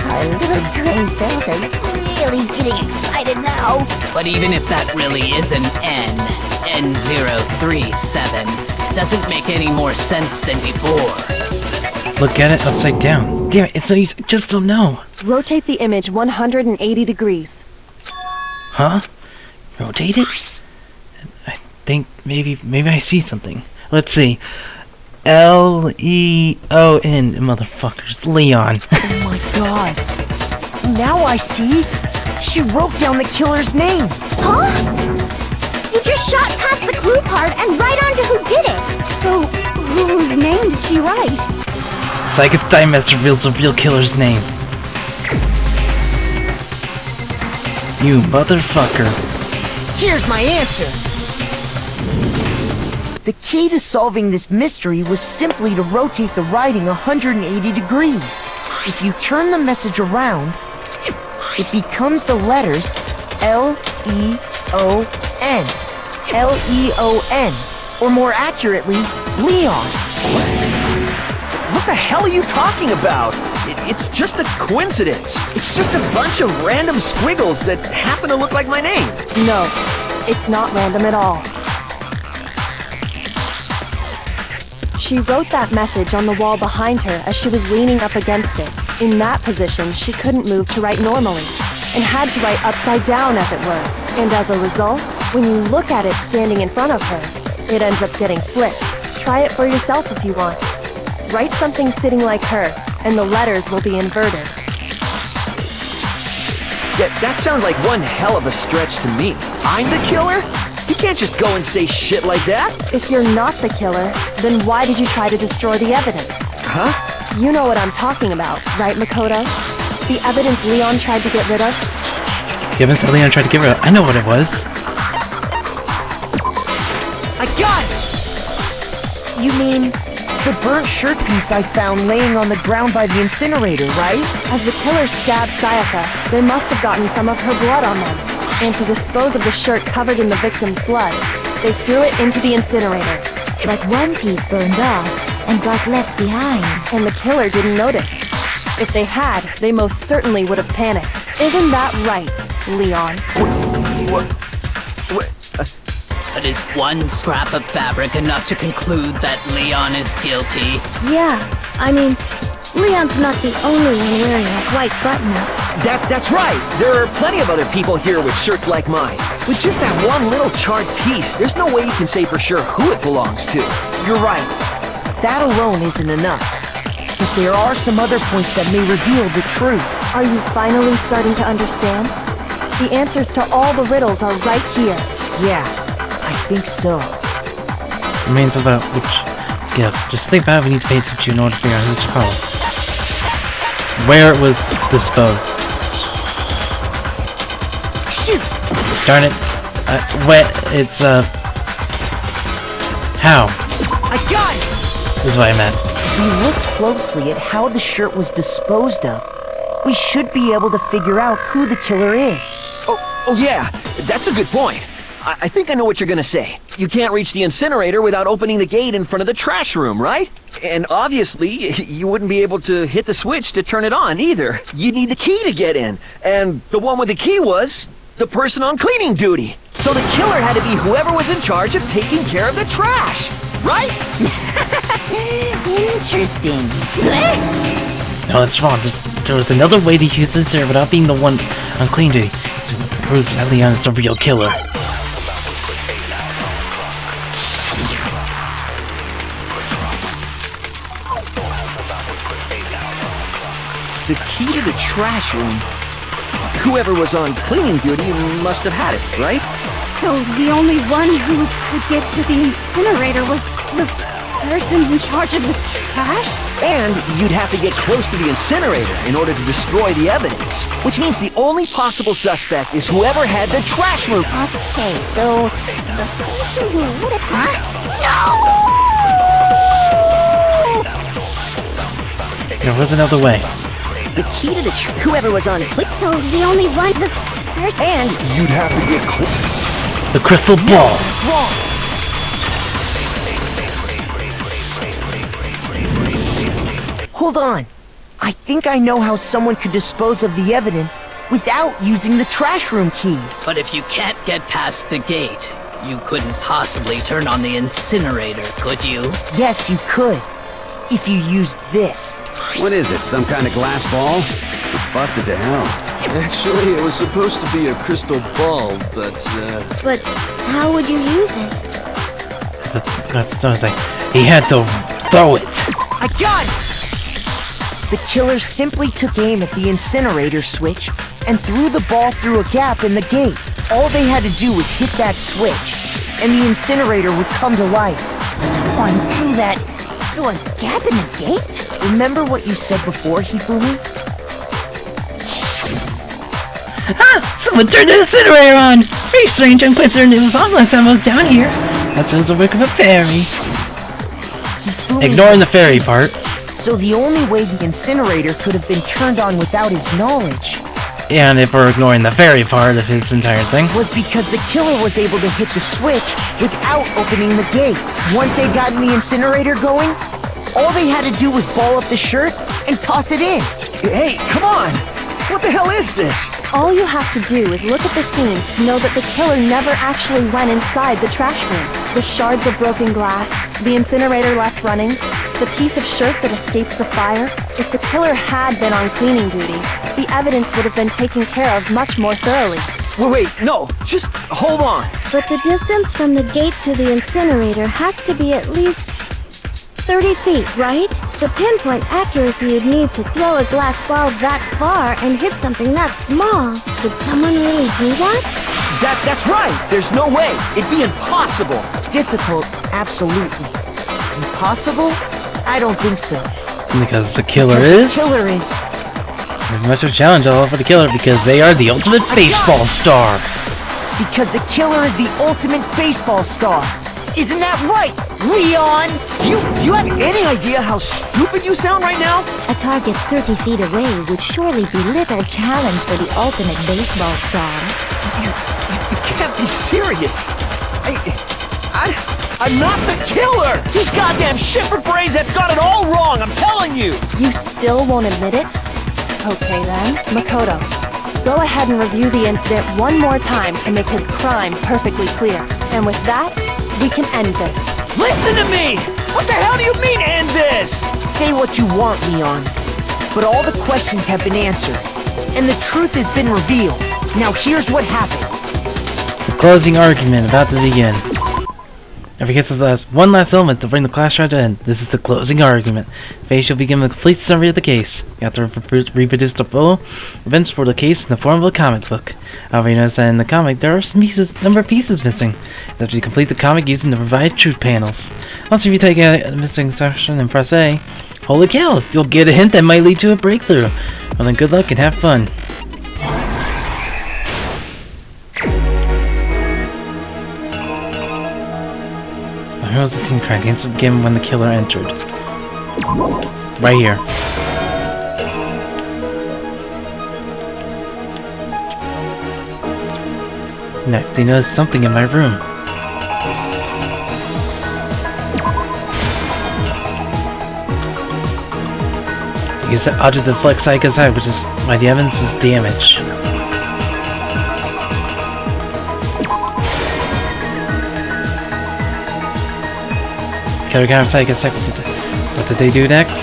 Our little brain cells are really getting excited now. But even if that really is an N037, doesn't make any more sense than before. Look at it upside down. Damn it, it's so easy. I just don't know. Rotate the image 180 degrees. Huh? Rotate it? I think maybe I see something. Let's see. Leon, motherfuckers. Leon. Oh my god. Now I see. She wrote down the killer's name. Huh? You just shot past the clue part and right onto who did it. So, whose name did she write? Sayaka's time message reveals the real killer's name. You motherfucker. Here's my answer. The key to solving this mystery was simply to rotate the writing 180 degrees. If you turn the message around, it becomes the letters L-E-O-N. L-E-O-N. Or more accurately, Leon. What the hell are you talking about? It's just a coincidence. It's just a bunch of random squiggles that happen to look like my name. No, it's not random at all. She wrote that message on the wall behind her as she was leaning up against it. In that position, she couldn't move to write normally, and had to write upside down, as it were. And as a result, when you look at it standing in front of her, it ends up getting flipped. Try it for yourself if you want. Write something sitting like her, and the letters will be inverted. That sounds like one hell of a stretch to me. I'm the killer? You can't just go and say shit like that. If you're not the killer, then why did you try to destroy the evidence? Huh? You know what I'm talking about, right, Makoto? The evidence Leon tried to get rid of? The evidence that Leon tried to get rid of? I know what it was. I got it! You mean the burnt shirt piece I found laying on the ground by the incinerator, right? As the killer stabbed Sayaka, they must have gotten some of her blood on them. And to dispose of the shirt covered in the victim's blood, they threw it into the incinerator. But one piece burned off and got left behind. And the killer didn't notice. If they had, they most certainly would have panicked. Isn't that right, Leon? But is one scrap of fabric enough to conclude that Leon is guilty? Yeah, I mean, Leon's not the only one wearing a white button-up. That's right. There are plenty of other people here with shirts like mine. With just that one little charred piece, there's no way you can say for sure who it belongs to. You're right. That alone isn't enough. But there are some other points that may reveal the truth. Are you finally starting to understand? The answers to all the riddles are right here. Yeah, I think so. Remains about which... Yeah, just think about it, we need to pay attention in order to figure out who's the problem. Where it was disposed. Shoot! Darn it. It's, how? I got it! This is what I meant. If we look closely at how the shirt was disposed of, we should be able to figure out who the killer is. Oh yeah, that's a good point. I think I know what you're gonna say. You can't reach the incinerator without opening the gate in front of the trash room, right? And obviously, you wouldn't be able to hit the switch to turn it on either. You'd need the key to get in. And the one with the key was the person on cleaning duty. So the killer had to be whoever was in charge of taking care of the trash, right? Interesting. No, that's wrong. There was another way to use this there without being the one on clean duty. Proves that Leon is the real killer. The key to the trash room. Whoever was on cleaning duty must have had it, right? So the only one who could get to the incinerator was the person in charge of the trash? And you'd have to get close to the incinerator in order to destroy the evidence. Which means the only possible suspect is whoever had the trash room. Okay, so the person who would have... No! There was another way. The key to the whoever was on... So the only one... And... You'd have to get close. The crystal ball. What's wrong? Hold on. I think I know how someone could dispose of the evidence without using the trash room key. But if you can't get past the gate, you couldn't possibly turn on the incinerator, could you? Yes, you could. If you used this. What is it, some kind of glass ball? It's busted to hell. Actually, it was supposed to be a crystal ball, but, But how would you use it? That's another thing. He had to throw it. I got it! The killer simply took aim at the incinerator switch and threw the ball through a gap in the gate. All they had to do was hit that switch, and the incinerator would come to life. Someone threw that through a gap in the gate? Remember what you said before, Hifumi? Ah! Someone turned the incinerator on! Very strange and coincident it was on last time I was down here. That was the work of a fairy. Ignoring the fairy part. So the only way the incinerator could have been turned on without his knowledge And if we're ignoring the fairy part of his entire thing, was because the killer was able to hit the switch without opening the gate. Once they'd gotten the incinerator going, all they had to do was ball up the shirt and toss it in. Hey, come on! What the hell is this? All you have to do is look at the scene to know that the killer never actually went inside the trash room. The shards of broken glass, the incinerator left running, the piece of shirt that escaped the fire. If the killer had been on cleaning duty, the evidence would have been taken care of much more thoroughly. Wait, no, just hold on. But the distance from the gate to the incinerator has to be at least 30 feet, right? The pinpoint accuracy you'd need to throw a glass ball that far and hit something that small. Could someone really do that? That's right. There's no way. It'd be impossible. Difficult, absolutely. Impossible? I don't think so. because the killer is... There's much of a challenge all for the killer because they are the ultimate baseball star. Because the killer is the ultimate baseball star. Isn't that right, Leon? Do you have any idea how stupid you sound right now? A target 30 feet away would surely be little challenge for the ultimate baseball star. You can't be serious. I'm not the killer! These goddamn Shepherd Braves have got it all wrong, I'm telling you! You still won't admit it? Okay then, Makoto. Go ahead and review the incident one more time to make his crime perfectly clear. And with that, we can end this. Listen to me! What the hell do you mean, end this? Say what you want, Leon. But all the questions have been answered. And the truth has been revealed. Now here's what happened. The closing argument about to begin. Every case has one last element to bring the class trial to end. This is the closing argument. Faye shall be given a complete summary of the case. You have to reproduce the full events for the case in the form of a comic book. However, you notice that in the comic there are some number of pieces missing. You have to complete the comic using the provided truth panels. Also, if you take a missing section and press A, holy cow, you'll get a hint that might lead to a breakthrough. Well then, good luck and have fun. Here was the scene crack instant game when the killer entered. Right here. Next, they noticed something in my room. They used the object to deflect Sayaka's eye, which is why the evidence was damaged. Killer got Sayaka's second. What did they do next?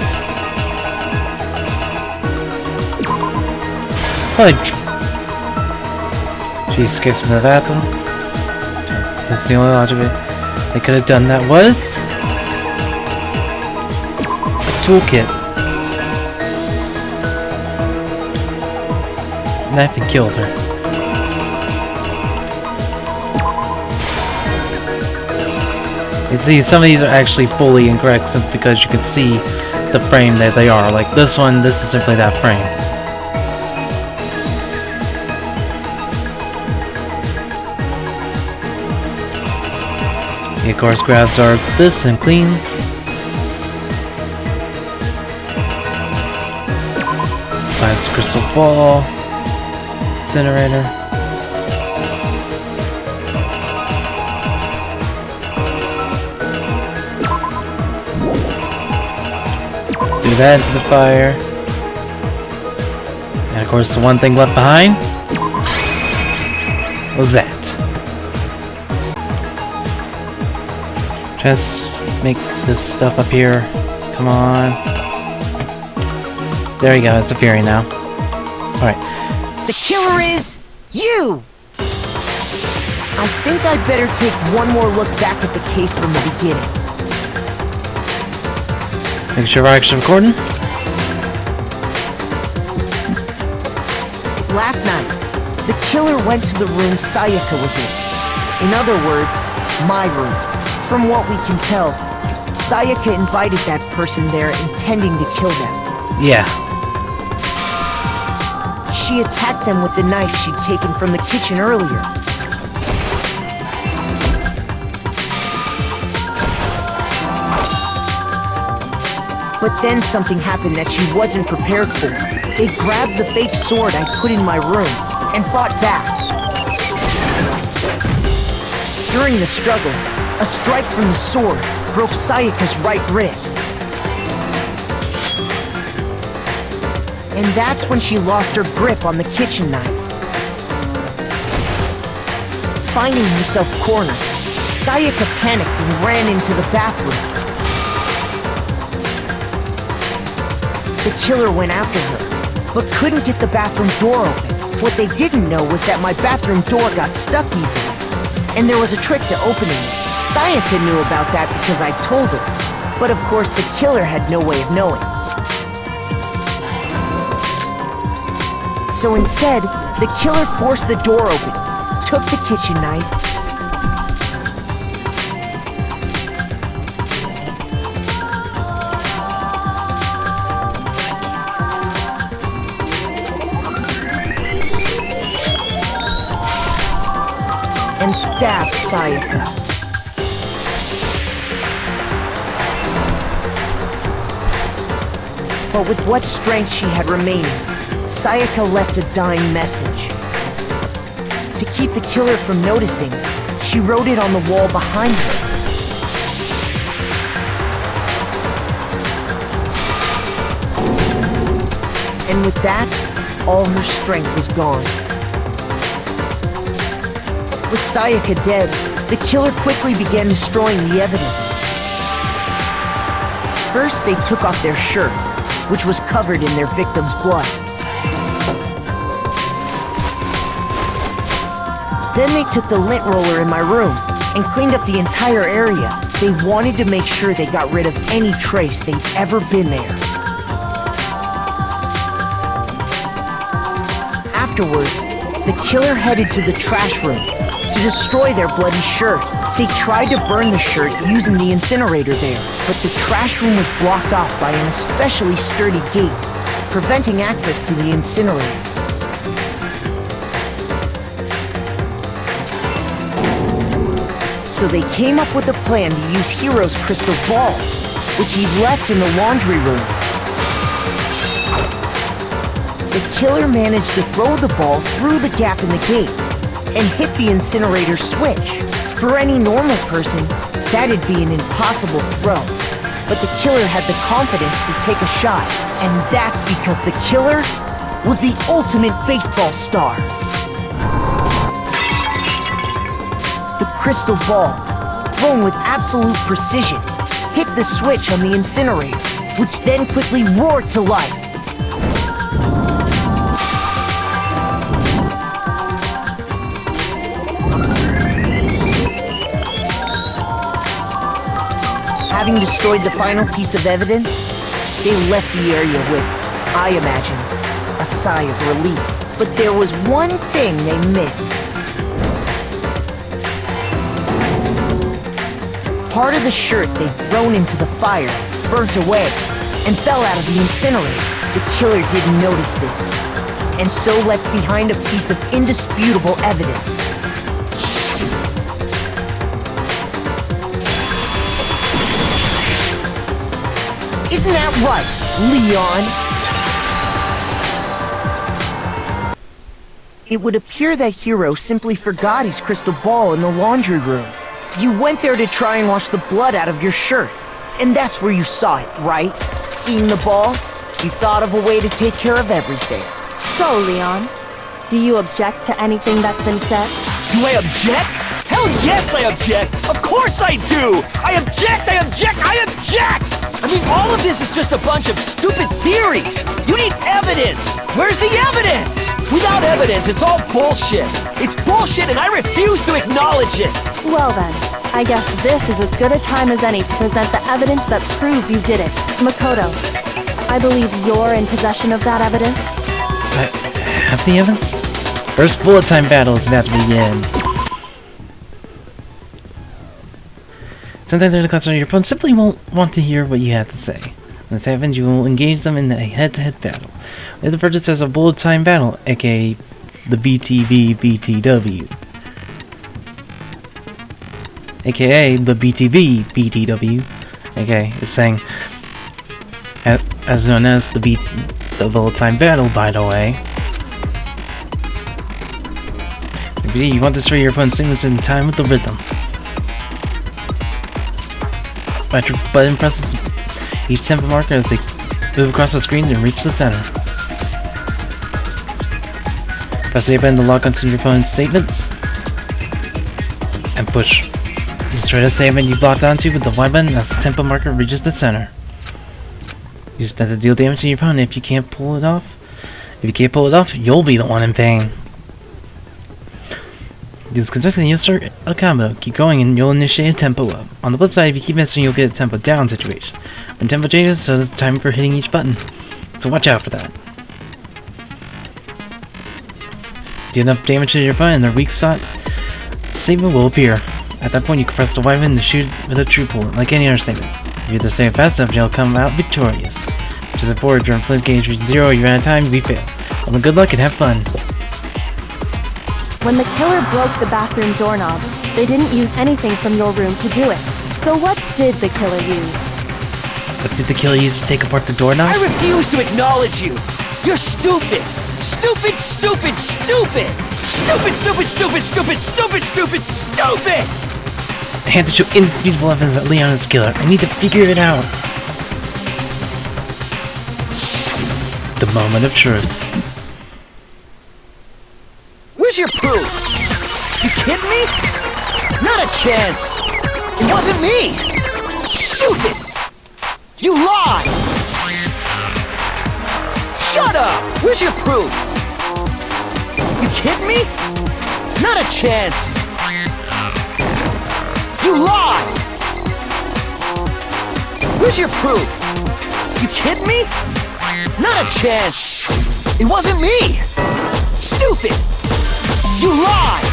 Fudge! She escapes in the bathroom. That's the only logic they could have done. That was a toolkit. Knife and killed her. You see, some of these are actually fully incorrect simply because you can see the frame that they are. Like this one, this is simply that frame. He of course grabs our this and cleans. Finds crystal ball, incinerator. Do that into the fire. And of course the one thing left behind was that. Just make this stuff up here. Come on. There you go, it's appearing now. Alright. The killer is you! I think I'd better take one more look back at the case from the beginning. Make sure we're actually recording. Last night, the killer went to the room Sayaka was in. In other words, my room. From what we can tell, Sayaka invited that person there intending to kill them. Yeah. She attacked them with the knife she'd taken from the kitchen earlier. But then something happened that she wasn't prepared for. They grabbed the fake sword I put in my room and fought back. During the struggle, a strike from the sword broke Sayaka's right wrist. And that's when she lost her grip on the kitchen knife. Finding herself cornered, Sayaka panicked and ran into the bathroom. The killer went after her, but couldn't get the bathroom door open. What they didn't know was that my bathroom door got stuck easily, and there was a trick to opening it. Sayaka knew about that because I told her, but of course the killer had no way of knowing. So instead, the killer forced the door open, took the kitchen knife, and stabbed Sayaka. But with what strength she had remaining, Sayaka left a dying message. To keep the killer from noticing, she wrote it on the wall behind her. And with that, all her strength was gone. With Sayaka dead, the killer quickly began destroying the evidence. First, they took off their shirt, which was covered in their victim's blood. Then they took the lint roller in my room and cleaned up the entire area. They wanted to make sure they got rid of any trace they'd ever been there. Afterwards, the killer headed to the trash room to destroy their bloody shirt. They tried to burn the shirt using the incinerator there, but the trash room was blocked off by an especially sturdy gate, preventing access to the incinerator. So they came up with a plan to use Hiro's crystal ball, which he left in the laundry room. The killer managed to throw the ball through the gap in the gate and hit the incinerator switch. For any normal person, that'd be an impossible throw. But the killer had the confidence to take a shot, and that's because the killer was the ultimate baseball star. The crystal ball, thrown with absolute precision, hit the switch on the incinerator, which then quickly roared to life. Having destroyed the final piece of evidence, they left the area with, I imagine, a sigh of relief. But there was one thing they missed. Part of the shirt they'd thrown into the fire burnt away and fell out of the incinerator. The killer didn't notice this, and so left behind a piece of indisputable evidence. Isn't that right, Leon? It would appear that Hiro simply forgot his crystal ball in the laundry room. You went there to try and wash the blood out of your shirt, and that's where you saw it, right? Seeing the ball, you thought of a way to take care of everything. So, Leon, do you object to anything that's been said? Do I object? Hell yes, I object! Of course I do! I object! I object! I object! I mean, all of this is just a bunch of stupid theories! You need evidence! Where's the evidence? Without evidence, it's all bullshit! It's bullshit and I refuse to acknowledge it! Well then, I guess this is as good a time as any to present the evidence that proves you did it. Makoto, I believe you're in possession of that evidence? I have the evidence? First bullet time battle is about to begin. Sometimes in a class, your opponent simply won't want to hear what you have to say. When this happens, you will engage them in a head-to-head battle. They refer to this as a bullet time battle, aka the BTV-BTW. AKA the BTV-BTW. Okay, it's saying, as known as the bullet time battle, by the way. You want to destroy your opponent's sequence in time with the rhythm. Your button presses each tempo marker as they move across the screen and reach the center. Press the A button to lock onto your opponent's statements. And push. Destroy the statement you blocked onto with the Y button as the tempo marker reaches the center. Use that to deal damage to your opponent if you can't pull it off. If you can't pull it off, you'll be the one in pain. Use consistently, you'll start a combo. Keep going and you'll initiate a tempo up. On the flip side, if you keep missing, you'll get a tempo down situation. When tempo changes, so does the time for hitting each button. So watch out for that. Do enough damage to your opponent in their weak spot, the statement will appear. At that point, you can press the Y button to shoot with a true bullet, like any other statement. If you do the same fast enough, you'll come out victorious. Which is important during flint gauge reaches 0, you're out of time, we fail. Well, good luck and have fun. When the killer broke the bathroom doorknob, they didn't use anything from your room to do it. So what did the killer use? What did the killer use to take apart the doorknob? I refuse to acknowledge you! You're stupid! Stupid, stupid, stupid! Stupid, stupid, stupid, stupid, stupid, stupid, stupid! I have to show indisputable evidence that Leon is the killer. I need to figure it out. The moment of truth. Where's your proof? You kidding me? Not a chance! It wasn't me! Stupid! You lied! Shut up! Where's your proof? You kidding me? Not a chance! You lied! Where's your proof? You kidding me? Not a chance! It wasn't me! Stupid! You lied!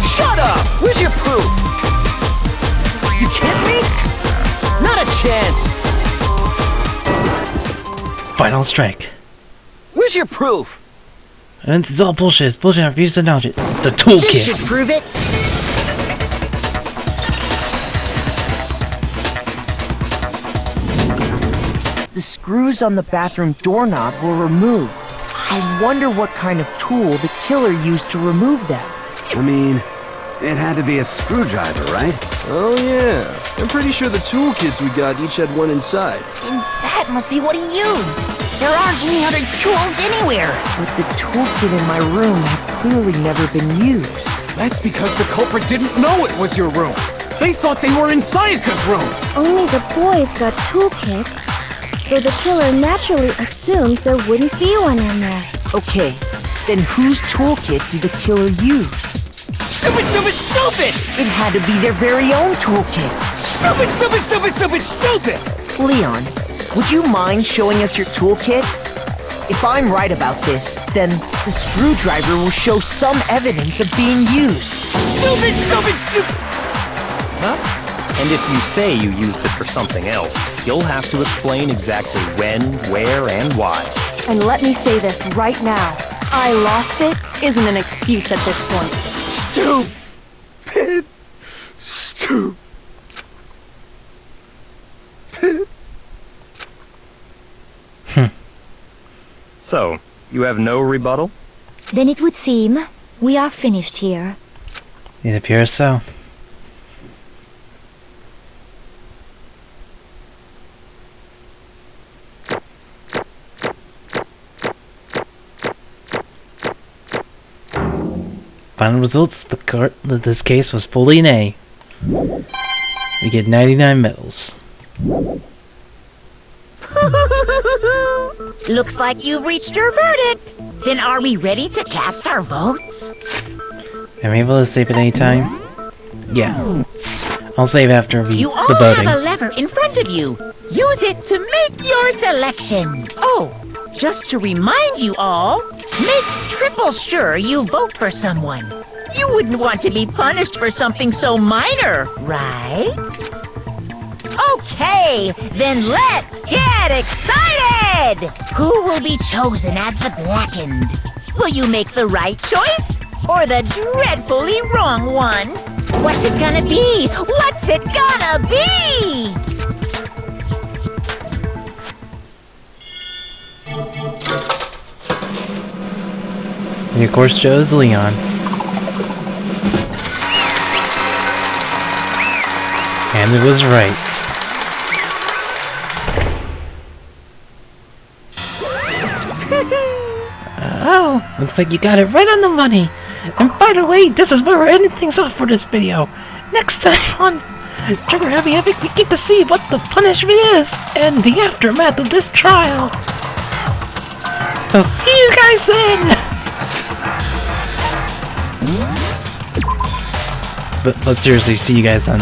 Shut up! Where's your proof? You kidding me? Not a chance! Final strike. Where's your proof? And it's all bullshit. It's bullshit. I refuse to acknowledge it. The toolkit. This should prove it. The screws on the bathroom doorknob were removed. I wonder what kind of tool the killer used to remove them. I mean, it had to be a screwdriver, right? Oh yeah, I'm pretty sure the toolkits we got each had one inside. And that must be what he used. There aren't any other tools anywhere. But the toolkit in my room had clearly never been used. That's because the culprit didn't know it was your room. They thought they were in Sayaka's room. Only the boys got toolkits, so the killer naturally assumed there wouldn't be one in there. Okay, then whose toolkit did the killer use? Stupid, stupid, stupid! It had to be their very own toolkit. Stupid, stupid, stupid, stupid, stupid! Leon, would you mind showing us your toolkit? If I'm right about this, then the screwdriver will show some evidence of being used. Stupid, stupid, stupid! Huh? And if you say you used it for something else, you'll have to explain exactly when, where, and why. And let me say this right now. I lost it isn't an excuse at this point. Stupid. Stupid. So, you have no rebuttal? Then it would seem we are finished here. It appears so. Final results, this case was fully an A. We get 99 medals. Looks like you've reached your verdict. Then are we ready to cast our votes? Am I able to save at any time? Yeah. I'll save after You all the voting. have a lever in front of you. Use it to make your selection. Oh, just to remind you all, make triple sure you vote for someone. You wouldn't want to be punished for something so minor, right? Okay, then let's get excited! Who will be chosen as the Blackened? Will you make the right choice or the dreadfully wrong one? What's it gonna be? What's it gonna be? And of course chose Leon. And it was right. Oh, looks like you got it right on the money. And by the way, this is where we're ending things off for this video. Next time on Trigger Happy Havoc, we get to see what the punishment is and the aftermath of this trial. So see you guys then! But seriously, see you guys then.